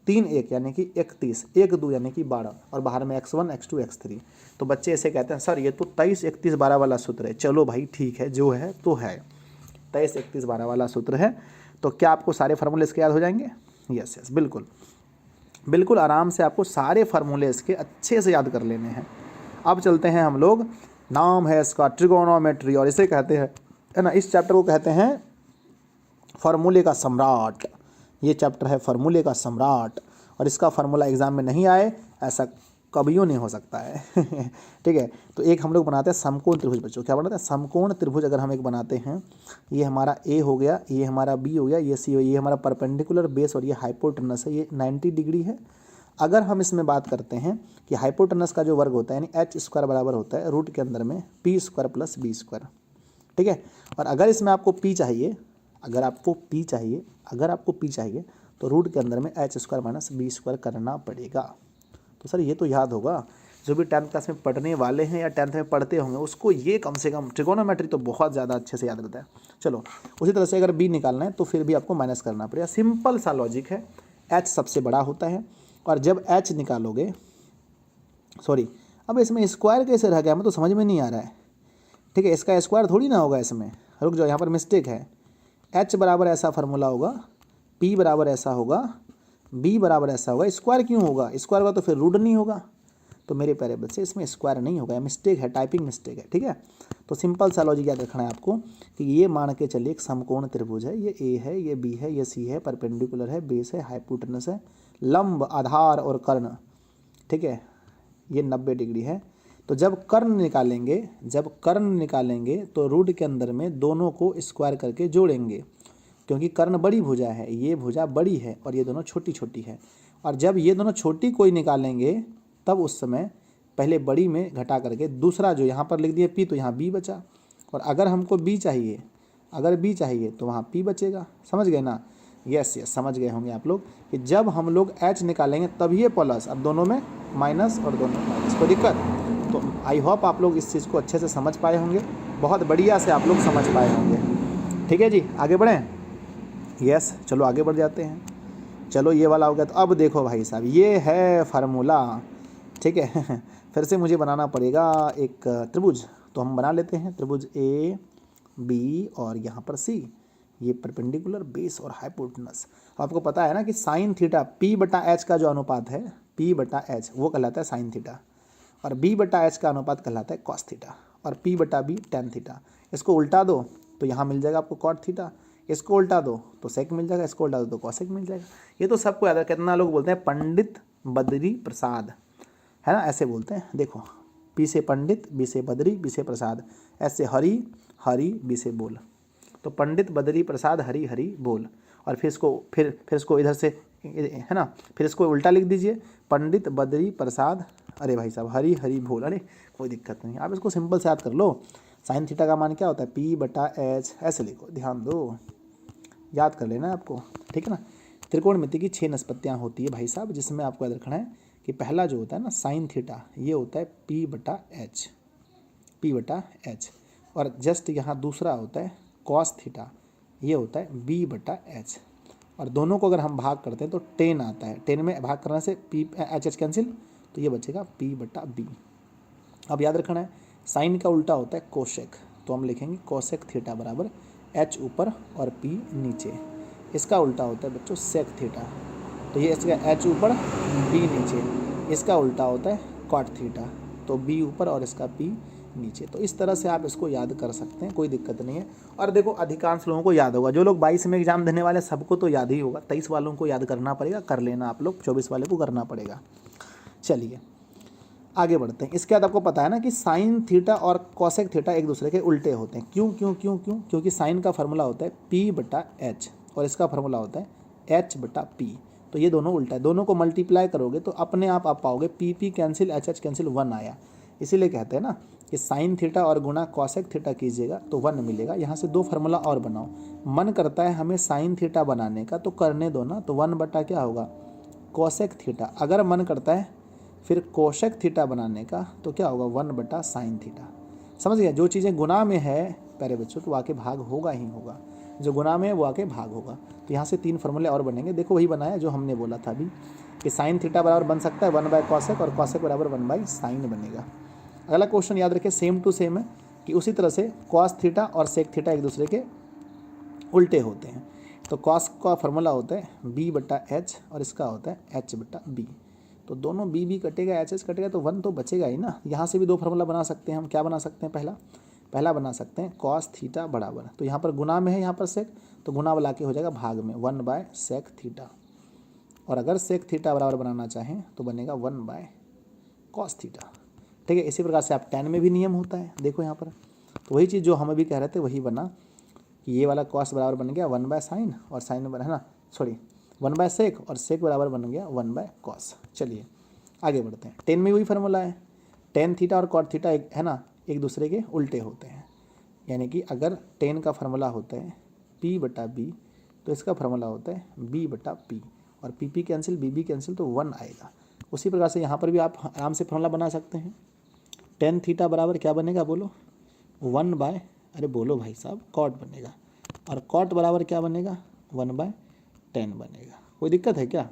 3 1 यानी कि 31, 1 2 यानी कि 12, और बाहर में x1 x2 x3। तो बच्चे ऐसे कहते हैं सर ये तो 23 31 12 वाला सूत्र है। चलो भाई ठीक है, जो है तो है, 23 31 12 वाला सूत्र है। तो क्या आपको सारे फार्मूले इसके याद हो जाएंगे? यस यस, बिल्कुल बिल्कुल आराम से आपको सारे फार्मूले इसके अच्छे से याद कर लेने हैं। अब चलते हैं हम लोग, नाम है इसका ट्रिगोनोमेट्री, और इसे कहते हैं, है ना, इस चैप्टर को कहते हैं फार्मूले का सम्राट। ये चैप्टर है फार्मूले का सम्राट, और इसका फार्मूला एग्जाम में नहीं आए ऐसा कभियों नहीं हो सकता है। ठीक है, तो एक हम लोग बनाते हैं समकोण त्रिभुज। बच्चों क्या बनाते हैं? समकोण त्रिभुज अगर हम एक बनाते हैं, ये हमारा ए हो गया, ये हमारा बी हो गया, ये सी हो गया, ये हमारा परपेंडिकुलर बेस और ये हाइपोटेनस है, ये 90 डिग्री है। अगर हम इसमें बात करते हैं कि हाइपोटेनस का जो वर्ग होता है यानी एच स्क्वायर बराबर होता है रूट के अंदर में P square plus B square. ठीक है, और अगर इसमें आपको पी चाहिए, अगर आपको पी चाहिए तो रूट के अंदर में H square minus B square करना पड़ेगा। तो सर ये तो याद होगा, जो भी 10th क्लास में पढ़ने वाले हैं या 10th में पढ़ते होंगे उसको ये कम से कम ट्रिगोनोमेट्री तो बहुत ज़्यादा अच्छे से याद रहता है। चलो उसी तरह से अगर बी निकालना है तो फिर भी आपको माइनस करना पड़ेगा। सिंपल सा लॉजिक है, एच सबसे बड़ा होता है, और जब एच निकालोगे, सॉरी अब इसमें स्क्वायर कैसे रह गया, हमें तो समझ में नहीं आ रहा है। ठीक है, इसका स्क्वायर थोड़ी ना होगा इसमें, रुक जाओ यहाँ पर मिस्टेक है। एच बराबर ऐसा फार्मूला होगा, पी बराबर ऐसा होगा, बी बराबर ऐसा होगा, स्क्वायर क्यों होगा? स्क्वायर होगा तो फिर रूट नहीं होगा। तो मेरे प्यारे बच्चे इसमें स्क्वायर नहीं होगा, मिस्टेक है, टाइपिंग मिस्टेक है। ठीक है, तो सिंपल सा लॉजिक याद रखना है आपको कि ये मान के चलिए एक समकोण त्रिभुज है, ये ए है, ये बी है, ये सी है, परपेंडिकुलर है, बेस है, हाइपोटेनस है, लंब आधार और कर्ण। ठीक है, ये 90 डिग्री है। तो जब कर्ण निकालेंगे तो रूट के अंदर में दोनों को स्क्वायर करके जोड़ेंगे, क्योंकि कर्ण बड़ी भुजा है, ये भुजा बड़ी है और ये दोनों छोटी छोटी है। और जब ये दोनों छोटी कोई निकालेंगे तब उस समय पहले बड़ी में घटा करके दूसरा जो यहाँ पर लिख दिए पी, तो यहाँ बी बचा। और अगर हमको बी चाहिए, अगर बी चाहिए तो वहाँ पी बचेगा। समझ गए ना? यस यस, समझ गए होंगे आप लोग कि जब हम लोग एच निकालेंगे तब ये प्लस, अब दोनों में माइनस और दोनों में माइनस, कोई दिक्कत? तो आई होप आप लोग इस चीज़ को अच्छे से समझ पाए होंगे, बहुत बढ़िया से आप लोग समझ पाए होंगे। ठीक है जी, आगे बढ़ें। यस, चलो आगे बढ़ जाते हैं। चलो ये वाला हो गया। तो अब देखो भाई साहब, ये है फार्मूला। ठीक है, फिर से मुझे बनाना पड़ेगा एक त्रिभुज, तो हम बना लेते हैं त्रिभुज ए बी और यहाँ पर सी, ये परपेंडिकुलर बेस और हाइपोटेनस। आपको पता है ना कि साइन थीटा पी बटा एच का जो अनुपात है, पी बटा एच वो कहलाता है साइन थीटा, और बी बटा एच का अनुपात कहलाता है कॉस थीटा, और पी बटा बी टेन थीटा। इसको उल्टा दो तो यहाँ मिल जाएगा आपको कॉट थीटा, इसको उल्टा दो तो सेक मिल जाएगा, इसको उल्टा दो तो कॉसेक मिल जाएगा। ये तो सबको याद है। कितना लोग बोलते हैं पंडित बद्री प्रसाद, है ना, ऐसे बोलते हैं। देखो, पी से पंडित, बी से बद्री, बी से प्रसाद, ऐसे हरी हरी, बी से बोल, तो पंडित बद्री प्रसाद हरी हरी बोल। और फिर इसको इधर से, है ना, फिर इसको उल्टा लिख दीजिए, पंडित बद्री प्रसाद, अरे भाई साहब, हरी हरी बोल। अरे कोई दिक्कत नहीं, आप इसको सिंपल से याद कर लो। साइन थीटा का मान क्या होता है? पी बटा एच, ऐसे लिखो, ध्यान दो, याद कर लेना आपको। ठीक है ना, त्रिकोणमिति की 6 निष्पत्तियाँ होती है भाई साहब, जिसमें आपको याद रखना है कि पहला जो होता है ना साइन थीटा, ये होता है पी बटा एच, पी बटा एच। और जस्ट यहाँ दूसरा होता है कॉस थीटा, ये होता है बी बटा एच। और दोनों को अगर हम भाग करते हैं तो 10 आता है, 10 में भाग करने से पी एच एच कैंसिल, तो ये बचेगा पी बटा बी। अब याद रखना है साइन का उल्टा होता है कोसेक, तो हम लिखेंगे कोसेक थीटा बराबर एच ऊपर और पी नीचे। इसका उल्टा होता है बच्चों सेक थीटा, तो ये इसका एच ऊपर बी नीचे। इसका उल्टा होता है कॉट थीटा, तो बी ऊपर और इसका पी नीचे। तो इस तरह से आप इसको याद कर सकते हैं, कोई दिक्कत नहीं है। और देखो अधिकांश लोगों को याद होगा, जो लोग 22 में एग्जाम देने वाले सबको तो याद ही होगा, 23 वालों को याद करना पड़ेगा, कर लेना आप लोग, 24 वाले को करना पड़ेगा। चलिए आगे बढ़ते हैं। इसके बाद आपको पता है ना कि साइन थीटा और कॉसेक थीटा एक दूसरे के उल्टे होते हैं। क्यों क्यों क्यों क्यों? क्योंकि साइन का फार्मूला होता है पी बटा एच और इसका फार्मूला होता है एच बटा पी, तो ये दोनों उल्टा है। दोनों को मल्टीप्लाई करोगे तो अपने आप पाओगे P P cancel, H H cancel, 1 आया। इसीलिए कहते हैं ना कि साइन थीटा और गुणा कॉसेक थीटा कीजिएगा तो 1 मिलेगा। यहाँ से 2 फार्मूला और बनाओ। मन करता है हमें साइन थीटा बनाने का, तो करने दो ना, तो 1 बटा क्या होगा कॉसेक थीटा। अगर मन करता है फिर कोशेक थीटा बनाने का तो क्या होगा 1/sin थीटा। समझ गया, जो चीज़ें गुना में है प्यारे बच्चों तो आके भाग होगा ही होगा, जो गुना में है वो आके भाग होगा। तो यहाँ से 3 फॉर्मूले और बनेंगे। देखो वही बना है जो हमने बोला था अभी कि साइन थीटा बराबर बन सकता है 1/cosec और cosec बराबर 1/sin बनेगा। अगला क्वेश्चन याद रखें सेम टू सेम है कि उसी तरह से cos थीटा और sec थीटा एक दूसरे के उल्टे होते हैं। तो cos का फॉर्मूला होता है b/h और इसका होता है h/b। तो दोनों b कटेगा h कटेगा तो 1 तो बचेगा ही ना। यहाँ से भी 2 फार्मूला बना सकते हैं हम। क्या बना सकते हैं? पहला बना सकते हैं cos थीटा बराबर, तो यहाँ पर गुना में है, यहाँ पर सेक, तो गुना वाला के हो जाएगा भाग में 1/sec थीटा। और अगर sec थीटा बराबर बनाना चाहें तो बनेगा 1/cos थीटा। ठीक है, इसी प्रकार से आप tan में भी नियम होता है, देखो यहाँ पर। तो वही चीज़ जो हम अभी कह रहे थे वही बना कि ये वाला cos बराबर बन गया 1/sin और sin है ना, सॉरी 1/sec और sec बराबर बन गया 1/cos। चलिए आगे बढ़ते हैं। tan में वही फार्मूला है, tan थीटा और cot थीटा एक है ना, एक दूसरे के उल्टे होते हैं। यानी कि अगर tan का फार्मूला होता है p/b तो इसका फार्मूला होता है b/p और p कैंसिल b कैंसिल तो 1 आएगा। उसी प्रकार से यहाँ पर भी आप आराम से फार्मूला बना सकते हैं। tan थीटा बराबर क्या बनेगा बोलो? 1/ अरे बोलो भाई साहब cot बनेगा, और cot बराबर क्या बनेगा? 1/tan बनेगा। कोई दिक्कत है क्या?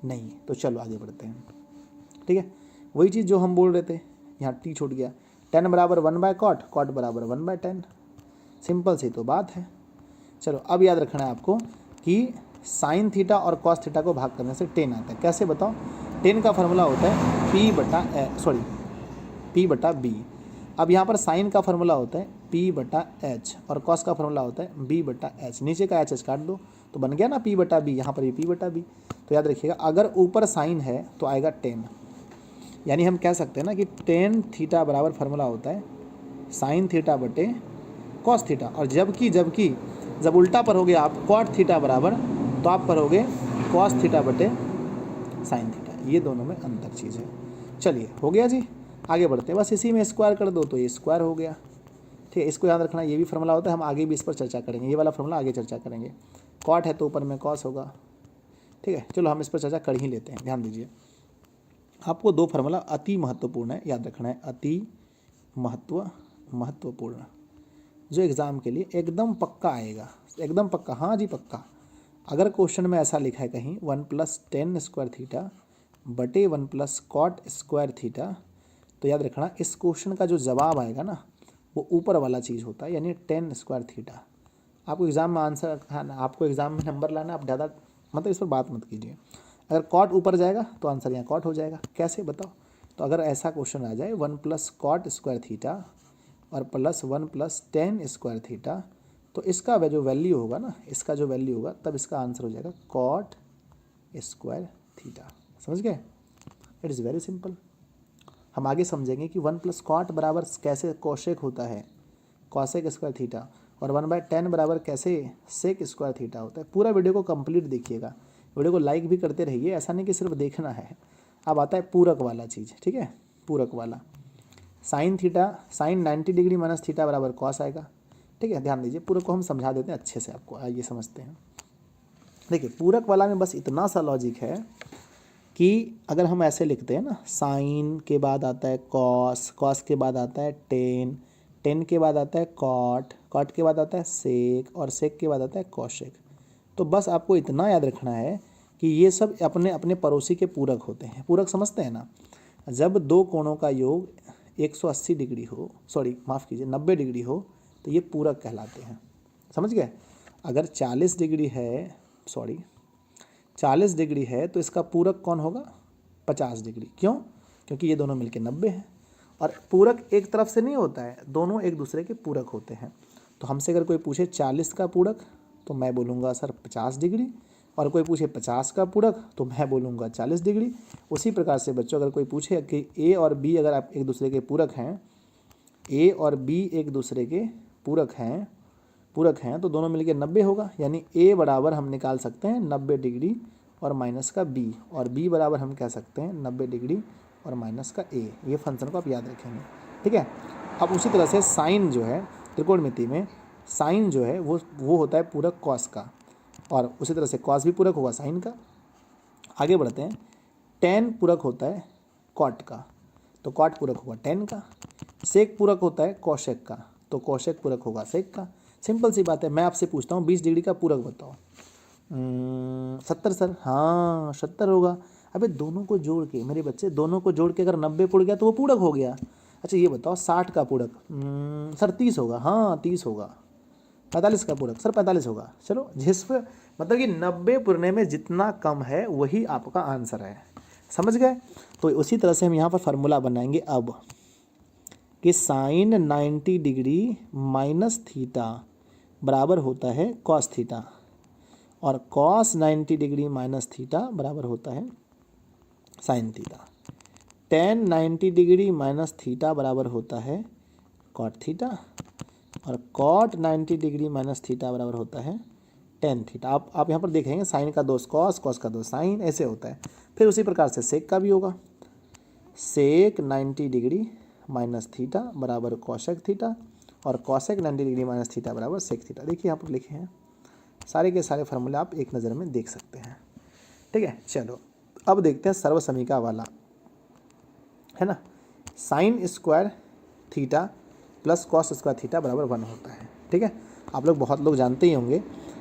नहीं। तो चलो आगे बढ़ते हैं। ठीक है, वही चीज़ जो हम बोल रहे थे, यहाँ t छूट गया। tan बराबर 1/cot, cot बराबर 1/tan। सिंपल सी तो बात है। चलो अब याद रखना है आपको कि साइन थीटा और cos थीटा को भाग करने से tan आता है। कैसे बताओ? tan का फार्मूला होता है p/b। अब यहाँ पर साइन का फार्मूला होता है p/h और cos का फार्मूला होता है b/h। नीचे का h काट दो तो बन गया ना p/b, यहाँ पर भी p/b। तो याद रखिएगा अगर ऊपर साइन है तो आएगा tan, यानी हम कह सकते हैं ना कि tan थीटा बराबर फार्मूला होता है साइन थीटा बटे cos थीटा। और जब उल्टा पढ़ोगे आप cot थीटा बराबर तो आप पढ़ोगे cos थीटा बटे साइन थीटा। ये दोनों में अंतर चीज़ है। चलिए हो गया जी, आगे बढ़ते हैं। बस इसी में स्क्वायर कर दो तो ये स्क्वायर हो गया। ठीक है, इसको याद रखना, ये भी फार्मूला होता है, हम आगे भी इस पर चर्चा करेंगे। ये वाला फार्मूला आगे चर्चा करेंगे। cot है तो ऊपर में cos होगा। ठीक है, चलो हम इस पर चर्चा कर ही लेते हैं। ध्यान दीजिए, आपको 2 फार्मूला अति महत्वपूर्ण है, याद रखना है, अति महत्वपूर्ण, जो एग्ज़ाम के लिए एकदम पक्का आएगा, एकदम पक्का। हाँ जी पक्का। अगर क्वेश्चन में ऐसा लिखा है कहीं 1+tan स्क्वायर थीटा बटे 1+cot स्क्वायर थीटा, तो याद रखना इस क्वेश्चन का जो जवाब आएगा ना वो ऊपर वाला चीज़ होता है, यानी tan स्क्वायर थीटा। आपको एग्ज़ाम में आंसर, आपको एग्ज़ाम में नंबर लाना, आप ज़्यादा मतलब इस पर बात मत कीजिए। अगर cot ऊपर जाएगा तो आंसर यहाँ cot हो जाएगा। कैसे बताओ? तो अगर ऐसा क्वेश्चन आ जाए 1+cot स्क्वायर थीटा और प्लस 1+tan स्क्वायर थीटा, तो इसका जो वैल्यू होगा ना, इसका जो वैल्यू होगा तब इसका आंसर हो जाएगा cot स्क्वायर थीटा। समझ गए? It is very simple. हम आगे समझेंगे कि 1+cot बराबर कैसे कोशेक होता है cosec स्क्वायर थीटा, और 1/tan बराबर कैसे sec स्क्वायर थीटा होता है। पूरा वीडियो को कंप्लीट देखिएगा, वीडियो को लाइक भी करते रहिए, ऐसा नहीं कि सिर्फ देखना है। अब आता है पूरक वाला चीज़। ठीक है, पूरक वाला sine theta, sine 90 degree minus theta बराबर cos आएगा। ठीक है, ध्यान दीजिए, पूरक को हम समझा देते हैं अच्छे से आपको। आइए समझते हैं। देखिए पूरक वाला में बस इतना सा लॉजिक है कि अगर हम ऐसे लिखते हैं ना, साइन के बाद आता है cos, cos के बाद आता है tan, tan के बाद आता है cot, cot के बाद आता है sec और sec के बाद आता है cosec। तो बस आपको इतना याद रखना है कि ये सब अपने अपने पड़ोसी के पूरक होते हैं। पूरक समझते हैं ना? जब 2 कोणों का योग 180 डिग्री हो, सॉरी माफ़ कीजिए 90 डिग्री हो, तो ये पूरक कहलाते हैं। समझ गए? अगर 40 डिग्री है, सॉरी 40 डिग्री है तो इसका पूरक कौन होगा? 50 डिग्री। क्यों? क्योंकि ये दोनों मिलके 90 है। और पूरक एक तरफ से नहीं होता है, दोनों एक दूसरे के पूरक होते हैं। तो हमसे अगर कोई पूछे 40 का पूरक तो मैं बोलूँगा सर 50 डिग्री, और कोई पूछे 50 का पूरक तो मैं बोलूँगा 40 डिग्री। उसी प्रकार से बच्चों अगर कोई पूछे कि ए और बी अगर आप एक दूसरे के पूरक हैं, ए और बी एक दूसरे के पूरक हैं तो दोनों मिलके 90 होगा। यानी ए बराबर हम निकाल सकते हैं 90 डिग्री और माइनस का बी, और बी बराबर हम कह सकते हैं 90 डिग्री और माइनस का ए। ये फंक्शन को आप याद रखेंगे। ठीक है, अब उसी तरह से साइन जो है त्रिकोणमिति में, साइन जो है वो होता है पूरक कॉस का, और उसी तरह से कॉस भी पूरक होगा साइन का। आगे बढ़ते हैं। tan पूरक होता है कॉट का, तो कॉट पूरक होगा टेन का। सेक पूरक होता है कोशेक का, तो कोशेक पूरक होगा सेक का। सिंपल सी बात है। मैं आपसे पूछता हूँ 20 डिग्री का पूरक बताओ। 70 सर, हाँ 70 होगा। अबे दोनों को जोड़ के मेरे बच्चे, दोनों को जोड़ के अगर 90 पुड़ गया तो वो पूरक हो गया। अच्छा ये बताओ 60 का पूरक, सर 30 होगा, हाँ 30 होगा। 45 का पूरक, सर 45 होगा। चलो जिस पर मतलब कि 90 पुरने में जितना कम है वही आपका आंसर है, समझ गए। तो उसी तरह से हम यहाँ पर फार्मूला बनाएंगे अब कि साइन 90 डिग्री माइनस थीटा बराबर होता है कॉस थीटा, और कॉस 90 डिग्री माइनस थीटा बराबर होता है sine theta. Ten 90 degree minus theta बराबर होता है कॉट थीटा, और कॉट 90 डिग्री माइनस थीटा बराबर होता है टेन थीटा। आप यहाँ पर देखेंगे साइन का दोष कॉस, कॉस का दोष साइन, ऐसे होता है। फिर उसी प्रकार से सेक का भी होगा। सेक 90 डिग्री माइनस थीटा बराबर कॉशेक थीटा, और कॉशेक 90 डिग्री माइनस थीटा बराबर सेक थीटा। देखिए यहाँ पर लिखे हैं सारे के सारे फार्मूले, आप एक नज़र में देख सकते हैं। ठीक है, चलो अब देखते हैं सर्वसमीका वाला, है ना। Sine square theta plus cos square theta बराबर 1 होता है। ठीक है, आप लोग बहुत लोग जानते ही होंगे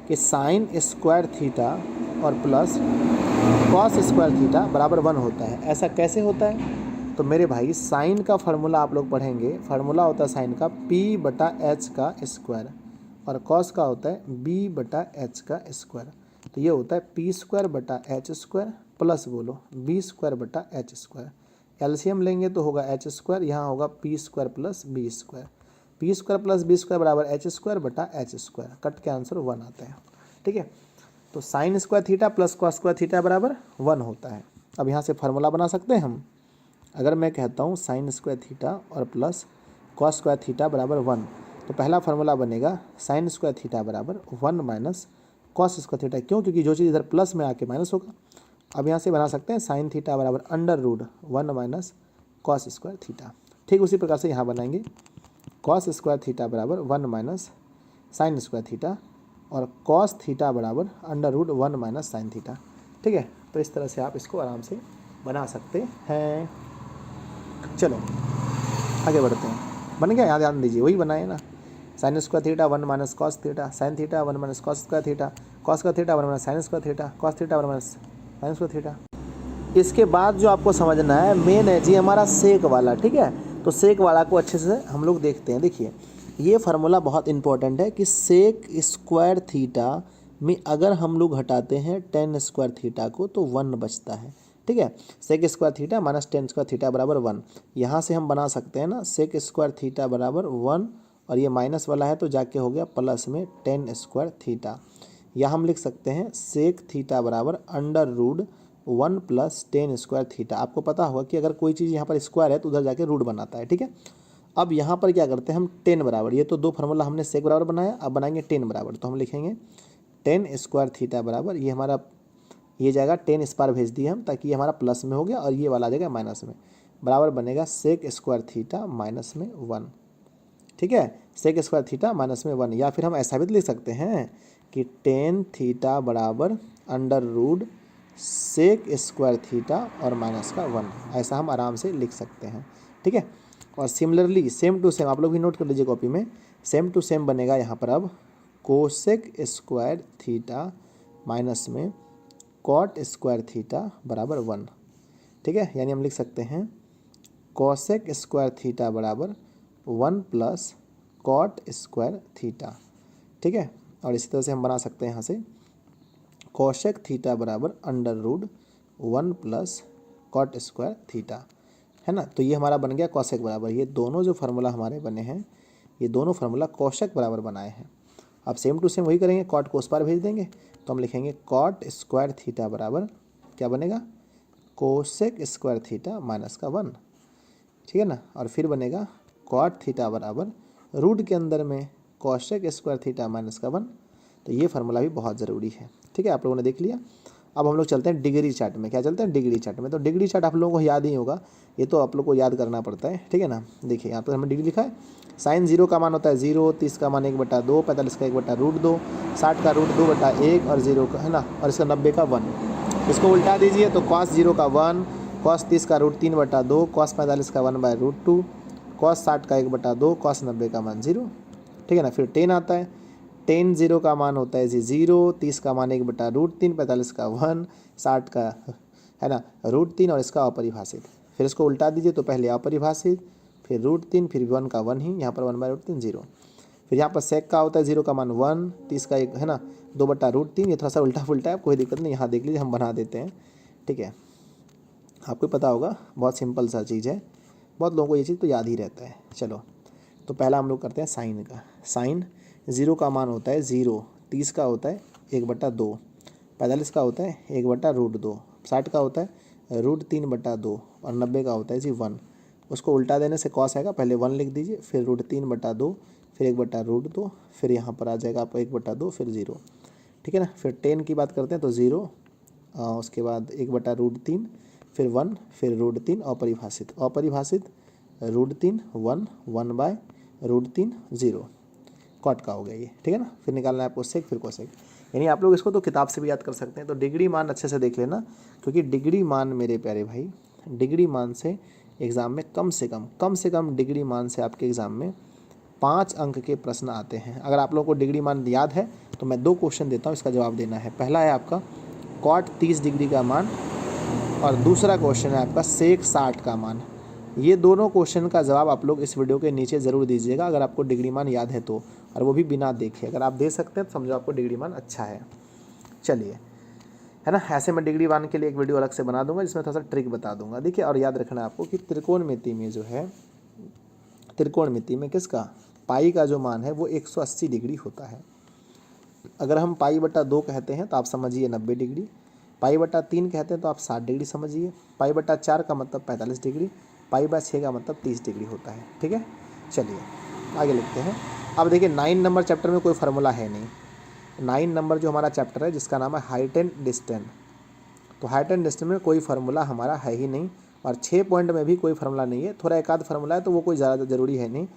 कि साइन स्क्वायर थीटा और प्लस कॉस स्क्वायर थीटा बराबर 1 होता है। ऐसा कैसे होता है? तो मेरे भाई साइन का फार्मूला आप लोग पढ़ेंगे, फार्मूला होता है साइन का p/h का स्क्वायर, और कॉस का होता है b/h का स्क्वायर। तो ये होता है p² h स्क्वायर प्लस बोलो b² h स्क्वायर। एलसीएम लेंगे तो होगा h स्क्वायर, यहाँ होगा p² plus b square. p² plus b square बराबर h स्क्वायर बटा h स्क्वायर। कट के आंसर 1 आता है। ठीक है, तो sign square theta plus cos square theta बराबर 1 होता है। अब यहाँ से फार्मूला बना सकते हैं हम। अगर मैं कहता हूँ साइन स्क्वायर थीटा और प्लस कॉस स्क्वायर थीटा बराबर 1, तो पहला फार्मूला बनेगा साइन स्क्वायर थीटा बराबर 1 माइनस कॉस स्क्वायर थीटा। क्यों? क्योंकि जो चीज़ इधर प्लस में आके माइनस होगा। अब यहाँ से बना सकते हैं साइन थीटा बराबर √1 माइनस कॉस स्क्वायर थीटा। ठीक उसी प्रकार से यहाँ बनाएंगे कॉस स्क्वायर थीटा बराबर 1 माइनस साइन स्क्वायर थीटा, और कॉस थीटा बराबर √1 माइनस साइन थीटा। ठीक है, तो इस तरह से आप इसको आराम से बना सकते हैं। चलो आगे बढ़ते हैं। बन गया? यहाँ ध्यान दीजिए, वही बनाए ना, sine square theta 1 minus cos theta, sine theta 1 minus cos square theta, cos का theta 1 minus sine square theta, cos theta 1 minus sine square theta. इसके बाद जो आपको समझना है मेन है जी हमारा सेक वाला। ठीक है, तो सेक वाला को अच्छे से हम लोग देखते हैं। देखिए ये फार्मूला बहुत इंपॉर्टेंट है कि सेक स्क्वायर थीटा में अगर हम लोग हटाते हैं टेन स्क्वायर थीटा को तो 1 बचता है। ठीक है, sec square theta minus tan square theta बराबर 1। यहाँ से हम बना सकते हैं ना सेक स्क्वायर थीटा बराबर 1, और ये माइनस वाला है तो जाके हो गया प्लस में टेन स्क्वायर थीटा। या हम लिख सकते हैं सेक थीटा बराबर √1 प्लस टेन स्क्वायर थीटा। आपको पता होगा कि अगर कोई चीज़ यहाँ पर स्क्वायर है तो उधर जाके रूट बनाता है। ठीक है, अब यहाँ पर क्या करते हैं हम 10 बराबर, ये तो दो फार्मूला हमने सेक बराबर बनाया, अब बनाएंगे 10 बराबर। तो हम लिखेंगे 10 स्क्वायर थीटा बराबर, ये हमारा ये जाएगा 10 इस पार भेज दिए हम ताकि ये हमारा प्लस में हो गया, और ये वाला आ जाएगा माइनस में, बराबर बनेगा सेक स्क्वायर थीटा माइनस में 1। ठीक है, सेक स्क्वायर थीटा माइनस में 1। या फिर हम ऐसा भी लिख सकते हैं कि टेन थीटा बराबर √ सेक स्क्वायर थीटा और माइनस का 1, ऐसा हम आराम से लिख सकते हैं। ठीक है, और सिमिलरली सेम टू सेम आप लोग भी नोट कर लीजिए कॉपी में, सेम टू सेम बनेगा यहाँ पर अब कोसेक स्क्वायर थीटा माइनस में कॉट स्क्वायर थीटा बराबर 1। ठीक है, यानी हम लिख सकते हैं कोसेक स्क्वायर थीटा बराबर 1 प्लस कॉट स्क्वायर थीटा। ठीक है, और इसी तरह से हम बना सकते हैं यहाँ से कोसेक थीटा बराबर √1 प्लस कॉट स्क्वायर थीटा, है ना। तो ये हमारा बन गया कोसेक बराबर, ये दोनों जो फार्मूला हमारे बने हैं ये दोनों फार्मूला कोसेक बराबर बनाए हैं। अब सेम टू सेम वही करेंगे, कॉट को उस पार भेज देंगे तो हम लिखेंगे कॉट स्क्वायर थीटा बराबर क्या बनेगा कोसेक स्क्वायर थीटा माइनस का 1। ठीक है ना, और फिर बनेगा कॉट थीटा बराबर रूट के अंदर में कोसेक स्क्वायर थीटा माइनस का 1। तो ये फार्मूला भी बहुत ज़रूरी है। ठीक है, आप लोगों ने देख लिया। अब हम लोग चलते हैं डिग्री चार्ट में। क्या चलते हैं? डिग्री चार्ट में। तो डिग्री चार्ट आप लोगों को याद ही होगा, ये तो आप लोग को याद करना पड़ता है। ठीक है ना, देखिए यहाँ पर हमने डिग्री लिखा है, साइन 0 का मान होता है 0, 30 का मान 1/2, 45 का 1/√2, 60 का √2/1 और 0 का, है ना, और इसका 90 का 1। इसको उल्टा दीजिए तो cos 0 का 1, कॉस 30 का √3/2, कॉस 45 का 1/√2, कॉस 60 का 1/2, कॉस 90 का मान 0। ठीक है ना। फिर टेन आता है, टेन 0 का मान होता है जी 0, 30 का मान 1/√3, 45 का 1, 60 का है ना √3 और इसका अपरिभाषित। फिर इसको उल्टा दीजिए तो पहले अपरिभाषित, फिर √3, फिर 1 का 1 ही, यहाँ पर 1/√3 0। फिर यहाँ पर सेक का होता है 0 का मान 1, 30 का 1 है ना 2/√3। ये थोड़ा सा उल्टा फुल्टा है, कोई दिक्कत नहीं, यहाँ देख लीजिए हम बना देते हैं। ठीक है, आपको पता होगा, बहुत सिंपल सा चीज़ है, बहुत लोगों को ये चीज़ तो याद ही रहता है। चलो तो पहला हम लोग करते हैं साइन का। साइन 0 का मान होता है 0, 30 का होता है 1/2, 45 का होता है 1/√2, 60 का होता है √3/2 और 90 का होता है जी 1। उसको उल्टा देने से कॉस आएगा, पहले 1 लिख दीजिए, फिर √3/2, फिर 1/√2, फिर यहाँ पर आ जाएगा आपका 1/2, फिर 0। ठीक है ना। फिर 10 की बात करते हैं तो 0, उसके बाद 1/√3, फिर 1, फिर √3 अपरिभाषित, अपरिभाषित √3 1, 1/√3 0। कॉट का हो गया ये। ठीक है ना। फिर निकालना है आपको सेक, फिर कोसेक। यानी आप लोग इसको तो किताब से भी याद कर सकते हैं। तो डिग्री मान अच्छे से देख लेना, क्योंकि डिग्री मान मेरे प्यारे भाई, डिग्री मान से एग्ज़ाम में कम से कम डिग्री मान से आपके एग्ज़ाम में 5 अंक के प्रश्न आते हैं। अगर आप लोगों को डिग्री मान याद है तो मैं 2 क्वेश्चन देता हूँ, इसका जवाब देना है। पहला है आपका कॉट 30 डिग्री का मान और दूसरा क्वेश्चन है आपका सेक 60 का मान। ये दोनों क्वेश्चन का जवाब आप लोग इस वीडियो के नीचे ज़रूर दीजिएगा, अगर आपको डिग्री मान याद है तो, और वो भी बिना देखे। अगर आप दे सकते हैं तो समझो आपको डिग्री मान अच्छा है। चलिए, है ना। ऐसे मैं डिग्री मान के लिए एक वीडियो अलग से बना दूंगा, जिसमें थोड़ा सा ट्रिक बता दूंगा। देखिए, और याद रखना आपको कि त्रिकोणमिति में जो है, त्रिकोणमिति में किसका पाई का जो मान है वो 180 डिग्री होता है। अगर हम पाई/2 कहते हैं तो आप समझिए 90 डिग्री, पाई/3 कहते हैं तो आप 60 डिग्री समझिए, पाई/4 का मतलब 45 डिग्री, पाई/6 का मतलब 30 डिग्री होता है। ठीक है, चलिए आगे लिखते हैं। अब देखिए 9 नंबर चैप्टर में कोई फार्मूला है नहीं। 9 नंबर जो हमारा चैप्टर है जिसका नाम है हाइट एंड डिस्टेंस, तो हाइट एंड डिस्टेंस में कोई फार्मूला हमारा है ही नहीं, और 6 पॉइंट में भी कोई फार्मूला नहीं है। थोड़ा एक आध फार्मूला है तो वो कोई ज़्यादा ज़रूरी है नहीं,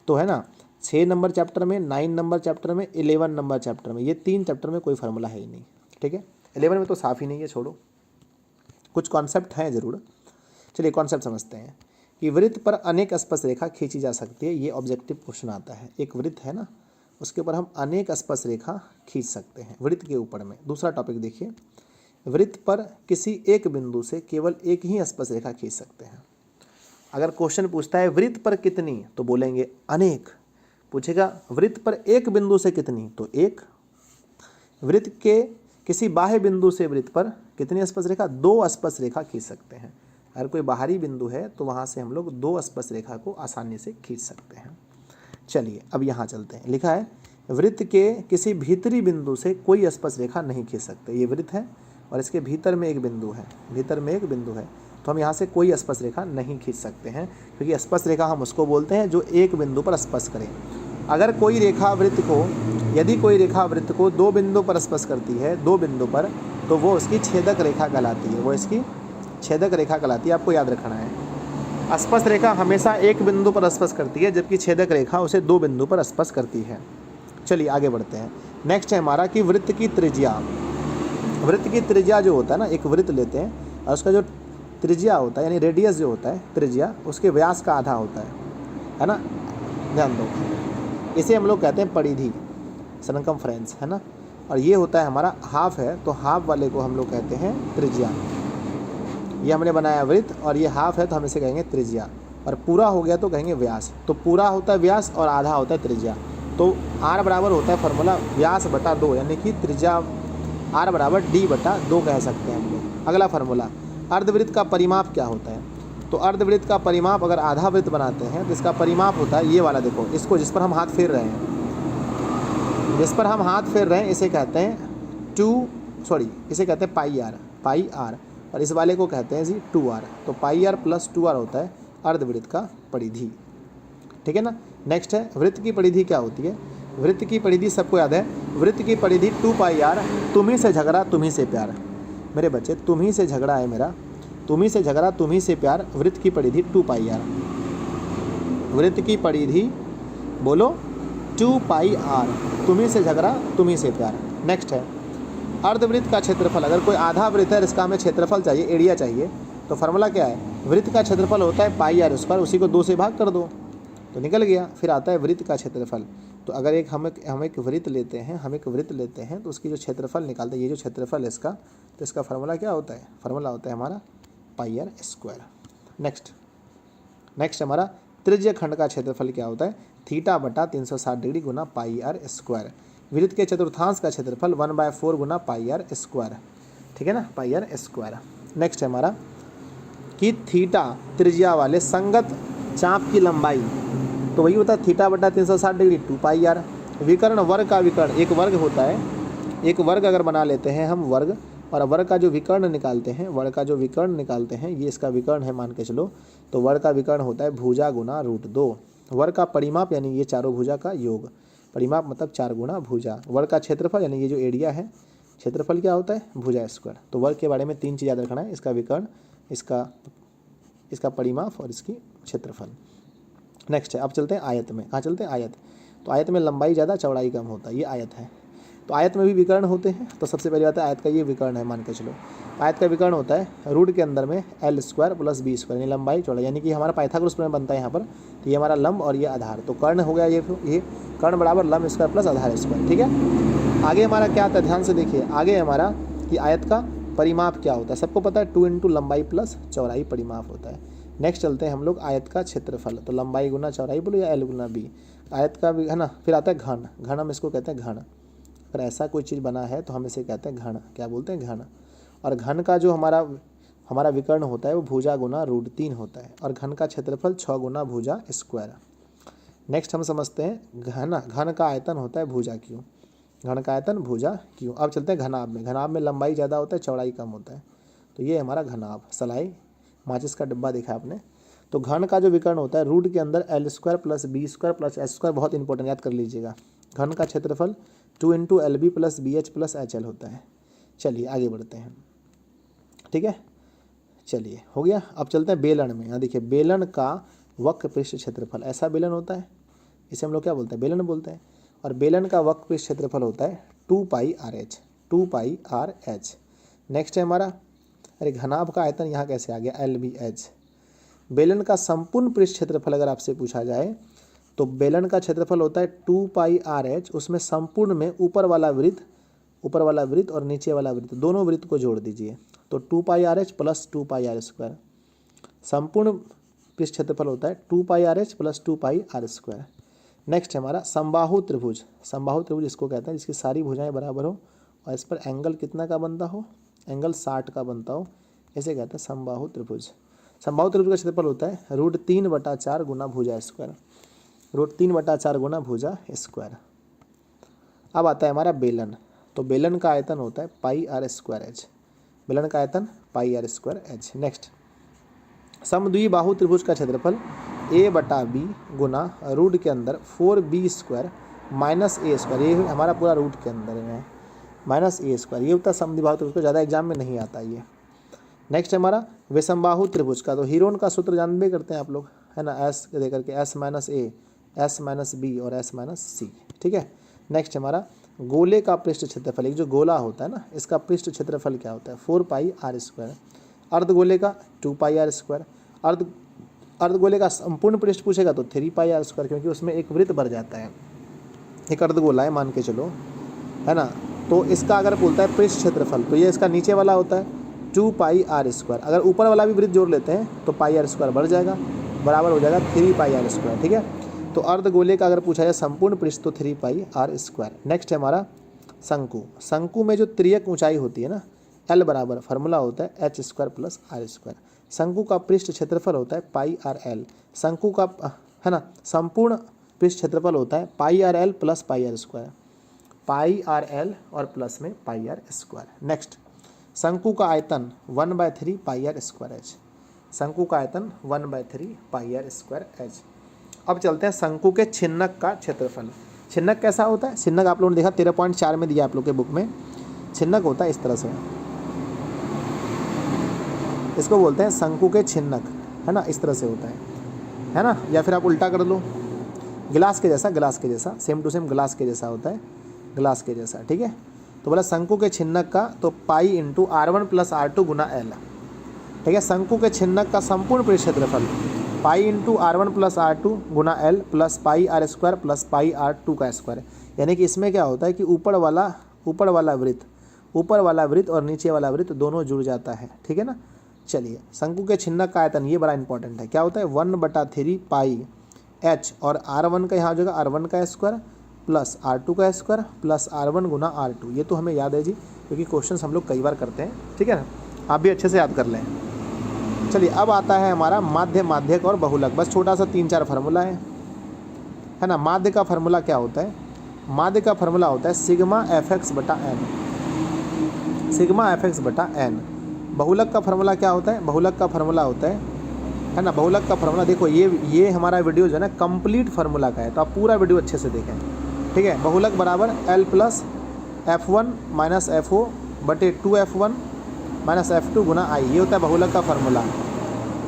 तो है ना। 6 नंबर चैप्टर में, 9 नंबर चैप्टर में, 11 नंबर चैप्टर में, ये 3 चैप्टर में कोई फार्मूला है ही नहीं। ठीक है, 11 में तो साफ ही नहीं है, छोड़ो, कुछ कॉन्सेप्ट हैं ज़रूर। चलिए कॉन्सेप्ट समझते हैं कि वृत्त पर अनेक स्पर्श रेखा खींची जा सकती है। ये ऑब्जेक्टिव क्वेश्चन आता है। एक वृत्त है ना, उसके ऊपर हम अनेक स्पर्श रेखा खींच सकते हैं वृत्त के ऊपर में। दूसरा टॉपिक देखिए, वृत्त पर किसी एक बिंदु से केवल एक ही स्पर्श रेखा खींच सकते हैं। अगर क्वेश्चन पूछता है वृत्त पर कितनी, तो बोलेंगे अनेक। पूछेगा वृत्त पर एक बिंदु से कितनी, तो एक। वृत्त के किसी बाह्य बिंदु से वृत्त पर कितनी स्पर्श रेखा, 2 स्पर्श रेखा खींच सकते हैं। अगर कोई बाहरी बिंदु है तो वहाँ से हम लोग 2 स्पर्श रेखा को आसानी से खींच सकते हैं। चलिए अब यहाँ चलते हैं। लिखा है वृत्त के किसी भीतरी बिंदु से कोई स्पर्श रेखा नहीं खींच सकते। ये वृत्त है और इसके भीतर में एक बिंदु है, भीतर में एक बिंदु है, तो हम यहाँ से कोई स्पर्श रेखा नहीं खींच सकते हैं, क्योंकि स्पर्श रेखा हम उसको बोलते हैं जो एक बिंदु पर स्पर्श करें। अगर कोई रेखा वृत्त को, यदि कोई रेखा वृत्त को 2 बिंदु पर स्पर्श करती है, 2 बिंदु पर, तो वो उसकी छेदक रेखा कहलाती है। वो इसकी छेदक रेखा कहलाती है, आपको याद रखना है। स्पर्श रेखा हमेशा एक बिंदु पर स्पर्श करती है, जबकि छेदक रेखा उसे 2 बिंदु पर स्पर्श करती है। चलिए आगे बढ़ते हैं। नेक्स्ट है हमारा कि वृत्त की त्रिज्या। वृत्त की त्रिज्या जो होता है ना, एक वृत्त लेते हैं और उसका जो त्रिज्या होता है, यानी रेडियस जो होता है, त्रिज्या उसके व्यास का आधा होता है ना। ध्यान दो, इसे हम लोग कहते हैं परिधि, सरकमफ्रेंस, है ना। और ये होता है हमारा हाफ है, तो हाफ वाले को हम लोग कहते हैं त्रिज्या। ये हमने बनाया वृत्त और ये हाफ है तो हम इसे कहेंगे त्रिज्या, और पूरा हो गया तो कहेंगे व्यास। तो पूरा होता है व्यास और आधा होता है त्रिज्या। तो r बराबर होता है फार्मूला व्यास/2, यानी कि त्रिज्या r बराबर d/2 कह सकते हैं हम लोग। अगला फार्मूला, अर्धवृत्त का परिमाप क्या होता है। तो अर्धवृत्त का परिमाप, अगर आधा वृत्त बनाते हैं तो इसका परिमाप होता है ये वाला, देखो इसको, जिस पर हम हाथ फेर रहे हैं, जिस पर हम हाथ फेर रहे हैं इसे कहते हैं इसे कहते हैं पाई आर, और इस वाले को कहते हैं जी 2r। तो पाई आर प्लस 2r होता है अर्धवृत्त का परिधि। ठीक है ना। नेक्स्ट है वृत्त की परिधि क्या होती है। वृत्त की परिधि सबको याद है, वृत्त की परिधि 2πr। तुम्ही से झगड़ा तुम्ही से प्यार, मेरे बच्चे, तुम्ही से झगड़ा है मेरा, तुम्ही से झगड़ा तुम्ही से प्यार। वृत्त की परिधि 2πr, वृत्त की परिधि बोलो 2πr, तुम्ही से झगड़ा तुम्ही से प्यार। नेक्स्ट है अर्धवृत्त का क्षेत्रफल। अगर कोई आधा वृत्त है, इसका हमें क्षेत्रफल चाहिए, एरिया चाहिए, तो फार्मूला क्या है, वृत्त का क्षेत्रफल होता है पाई आर स्क्वायर, उसी को 2 से भाग कर दो तो निकल गया। फिर आता है वृत्त का क्षेत्रफल। तो अगर हम एक वृत्त लेते हैं तो उसकी जो क्षेत्रफल निकालते हैं, ये जो क्षेत्रफल है इसका, तो इसका फार्मूला क्या होता है, फार्मूला होता है हमारा पाई आर स्क्वायर। नेक्स्ट हमारा त्रिज्य खंड का क्षेत्रफल क्या होता है, थीटा बटा 360 डिग्री गुना पाई आर स्क्वायर। वृत्त के चतुर्थांश का क्षेत्रफल 1/4 गुना पाई आर स्क्वायर, ठीक है ना, पाई आर स्क्वायर। नेक्स्ट है हमारा कि थीटा त्रिज्या वाले संगत चाप की लंबाई, तो वही होता है थीटा बटा 360 डिग्री 2 पाई आर। विकर्ण वर्ग का विकर्ण, एक वर्ग होता है, एक वर्ग अगर बना लेते हैं हम वर्ग, और वर्ग का जो विकर्ण निकालते हैं, ये इसका विकर्ण है मान के चलो, तो वर्ग का विकर्ण होता है भुजा गुना √2। वर्ग का परिमाप यानी ये चारों भुजा का योग, परिमाप मतलब 4 गुना भुजा। वर्ग का क्षेत्रफल यानी ये जो एरिया है, क्षेत्रफल क्या होता है, भुजा स्क्वायर। तो वर्ग के बारे में 3 चीज़ याद रखना है, इसका विकर्ण, इसका परिमाप और इसकी क्षेत्रफल। नेक्स्ट है, अब चलते हैं आयत में। कहाँ चलते हैं, आयत। तो आयत में लंबाई ज़्यादा चौड़ाई कम होता है, ये आयत है। तो आयत में भी विकर्ण होते हैं। तो सबसे पहली बात है आयत का ये विकर्ण है मान के चलो। आयत का विकर्ण होता है रूट के अंदर में l square plus b square, यानी लंबाई चौड़ाई, यानी कि हमारा पाइथागोरस प्रमेय बनता है यहाँ पर। तो ये हमारा लंब और ये आधार, तो कर्ण हो गया ये कर्ण बराबर लंब स्क्वायर प्लस आधार स्क्वायर, ठीक है। आगे हमारा क्या आता है, ध्यान से देखिए, आगे हमारा कि आयत का परिमाप क्या होता है, सबको पता है 2 इंटू लंबाई प्लस चौड़ाई परिमाप होता है। नेक्स्ट चलते हैं हम लोग आयत का क्षेत्रफल, तो लंबाई गुना चौड़ाई बोलो या l गुना b, आयत का भी है ना। फिर आता है घन, घन हम इसको कहते हैं घन, अगर ऐसा कोई चीज़ बना है तो हम इसे कहते हैं घन, क्या बोलते हैं, घन। और घन का जो हमारा विकर्ण होता है वो भुजा गुना √3 होता है, और घन का क्षेत्रफल 6 गुना भुजा स्क्वायर। नेक्स्ट हम समझते हैं घन का आयतन होता है भुजा क्यों, घन का आयतन भुजा क्यों। अब चलते हैं घनाभ में। घनाभ में लंबाई ज़्यादा होता है, चौड़ाई कम होता है, तो ये हमारा घनाभ। सलाई माचिस का डिब्बा देखा आपने। तो घन का जो विकर्ण होता है रूट के अंदर l square plus b square plus h square, बहुत इंपॉर्टेंट, याद कर लीजिएगा। घन का क्षेत्रफल 2 into LB plus BH plus HL होता है। चलिए आगे बढ़ते हैं, ठीक है, चलिए हो गया। अब चलते हैं बेलन में। यहाँ देखिए, बेलन का वक्र पृष्ठ क्षेत्रफल, ऐसा बेलन होता है, इसे हम लोग क्या बोलते हैं, बेलन बोलते हैं। और बेलन का वक्र पृष्ठ क्षेत्रफल होता है 2 पाई आर एच। नेक्स्ट है हमारा, अरे घनाभ का आयतन यहाँ कैसे आ गया, LBH। बेलन का संपूर्ण पृष्ठ क्षेत्रफल अगर आपसे पूछा जाए तो बेलन का क्षेत्रफल होता है 2 पाई आर एच, उसमें संपूर्ण में ऊपर वाला वृत्त और नीचे वाला वृत्त, दोनों वृत्त को जोड़ दीजिए, तो 2 pi R H plus 2 pi R square. संपूर्ण पृष्ठ क्षेत्रफल होता है 2 pi R H plus 2 pi R square. Next है हमारा समबाहु त्रिभुज। समबाहु त्रिभुज इसको कहते हैं जिसकी सारी भुजाएं बराबर हो और इस पर एंगल कितना का बनता हो, एंगल 60 का बनता हो, इसे कहते हैं समबाहु त्रिभुज। समबाहु त्रिभुज का क्षेत्रफल होता है √3/4 गुना भुजा स्क्वायर, √3/4 गुना भुजा स्क्वायर। अब आता है हमारा बेलन। तो बेलन का आयतन होता है पाई आर स्क्वायर एच, बेलन का आयतन पाई आर स्क्वायर एच। नेक्स्ट, समद्विबाहु त्रिभुज का क्षेत्रफल a/b गुना रूट के अंदर 4b square minus a square, ये हमारा पूरा रूट के अंदर में है, माइनस a स्क्वायर, ये होता है समद्विबाहु त्रिभुज का, ज़्यादा एग्जाम में नहीं आता ये। नेक्स्ट हमारा विषमबाहु त्रिभुज का, तो हीरोन का सूत्र जानबे करते हैं आप लोग, है ना, एस दे करके S-A, S-B और S-C, ठीक है। नेक्स्ट हमारा गोले का पृष्ठ क्षेत्रफल, एक जो गोला होता है ना, इसका पृष्ठ क्षेत्रफल क्या होता है, 4 पाई आर स्क्वायर। अर्धगोले का 2 पाई आर स्क्वायर। अर्धगोले का संपूर्ण पृष्ठ पूछेगा तो 3 पाई आर स्क्वायर, क्योंकि उसमें एक वृत्त भर जाता है, एक अर्धगोला है मान के चलो, है ना। तो इसका अगर बोलता है पृष्ठ क्षेत्रफल, तो ये इसका नीचे वाला होता है 2 पाई आर स्क्वायर। अगर ऊपर वाला भी वृत्त जोड़ लेते हैं तो पाई आर स्क्वायर बढ़ जाएगा, बराबर हो जाएगा 3 पाई आर स्क्वायर, ठीक है। तो अर्धगोले का अगर पूछा जाए संपूर्ण पृष्ठ तो 3 पाई आर स्क्वायर। नेक्स्ट है हमारा शंकु। शंकु में जो त्रियक ऊंचाई होती है ना, L बराबर फार्मूला होता है h square plus R square. शंकु का पृष्ठ क्षेत्रफल होता है पाई आर एल। शंकु का है ना संपूर्ण पृष्ठ क्षेत्रफल होता है pi R L plus pi R square, pi R L और प्लस में पाई आर स्क्वायर। नेक्स्ट, शंकु का आयतन 1/3 पाई आर स्क्वायर एच। शंकु का आयतन 1/3 पाई आर स्क्वायर एच। अब चलते हैं शंकु के छिन्नक का क्षेत्रफल। छिन्नक कैसा होता है, छिन्नक आप लोगों ने देखा 13.4 में दिया आप लोग के बुक में। छिन्नक होता है इस तरह से, इसको बोलते हैं शंकु के छिन्नक, है ना, इस तरह से होता है ना। या फिर आप उल्टा कर लो, गिलास के जैसा, सेम टू सेम गिलास के जैसा होता है, गिलास के जैसा, ठीक है। तो बोला शंकु के छिन्नक का, तो pi into R1 plus R2 गुना L। ठीक है। शंकु के छिन्नक का संपूर्ण परिक्षेत्रफल pi into R1 plus R2 गुना L plus pi R² plus pi R2 का स्क्वायर। यानी कि इसमें क्या होता है कि ऊपर वाला वृत्त और नीचे वाला वृत्त दोनों जुड़ जाता है, ठीक है ना। चलिए, शंकु के छिन्नक का आयतन ये बड़ा इंपॉर्टेंट है, क्या होता है 1/3 पाई H और R1 का यहाँ हो जाएगा R1 का स्क्वायर प्लस R2 का स्क्वायर प्लस R1 गुना R2। ये तो हमें याद है जी, क्योंकि क्वेश्चन हम लोग कई बार करते हैं, ठीक है ना, आप भी अच्छे से याद कर लें। चलिए, अब आता है हमारा माध्य, माध्यक और बहुलक। बस छोटा सा 3-4 फार्मूला है ना। माध्य का फार्मूला क्या होता है? माध्य का फार्मूला होता है सिग्मा fx बटा n, सिग्मा fx बटा n। बहुलक का फार्मूला क्या होता है? बहुलक का फार्मूला होता है ना, बहुलक का फार्मूला देखो, ये हमारा वीडियो जो है ना कंप्लीट फार्मूला का है, तो आप पूरा वीडियो अच्छे से देखें, ठीक है। बहुलक बराबर L plus F1 minus FO बटे 2F1 minus F2 Guna I, ये होता है बहुलक का फार्मूला।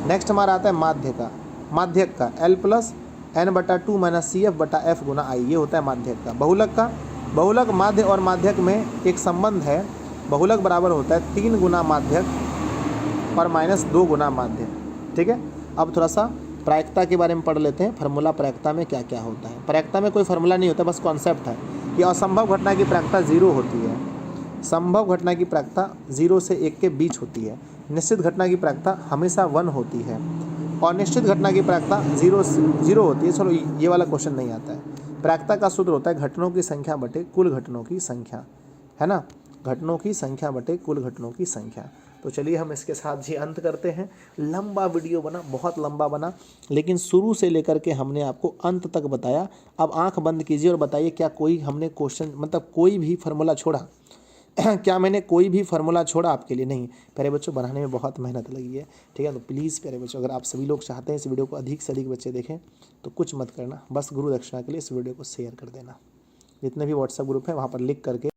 नेक्स्ट हमारा आता है माध्यक का L plus N/2 minus CF बटा F गुना I, ये होता है माध्यक का। बहुलक माध्य और माध्यक में एक संबंध है, बहुलक बराबर होता है 3 गुना माध्यक और माइनस 2 गुना माध्यक, ठीक है। अब थोड़ा सा प्रायिकता के बारे में पढ़ लेते हैं। फार्मूला प्रायिकता में क्या क्या होता है? प्रायिकता में कोई फार्मूला नहीं होता, बस कॉन्सेप्ट है कि असंभव घटना की प्रायिकता 0 होती है। संभव घटना की प्रायिकता 0 से 1 के बीच होती है। निश्चित घटना की प्रायिकता हमेशा 1 होती है और निश्चित घटना की प्रायिकता 0 होती है। चलो, ये वाला क्वेश्चन नहीं आता है। प्रायिकता का सूत्र होता है घटनों की संख्या बटे कुल घटनों की संख्या, है ना, घटनों की संख्या बटे कुल घटनों की संख्या। तो चलिए हम इसके साथ जी अंत करते हैं। लंबा वीडियो बना, बहुत लंबा बना, लेकिन शुरू से लेकर के हमने आपको अंत तक बताया। अब आंख बंद कीजिए और बताइए, क्या कोई हमने क्वेश्चन मतलब कोई भी फार्मूला छोड़ा? क्या मैंने कोई भी फार्मूला छोड़ा आपके लिए? नहीं प्यारे बच्चों, बनाने में बहुत मेहनत लगी है, ठीक है। तो प्लीज़ प्यारे बच्चों, अगर आप सभी लोग चाहते हैं इस वीडियो को अधिक से अधिक बच्चे देखें, तो कुछ मत करना, बस गुरु दक्षिणा के लिए इस वीडियो को शेयर कर देना। जितने भी व्हाट्सएप ग्रुप हैं वहाँ पर लिख करके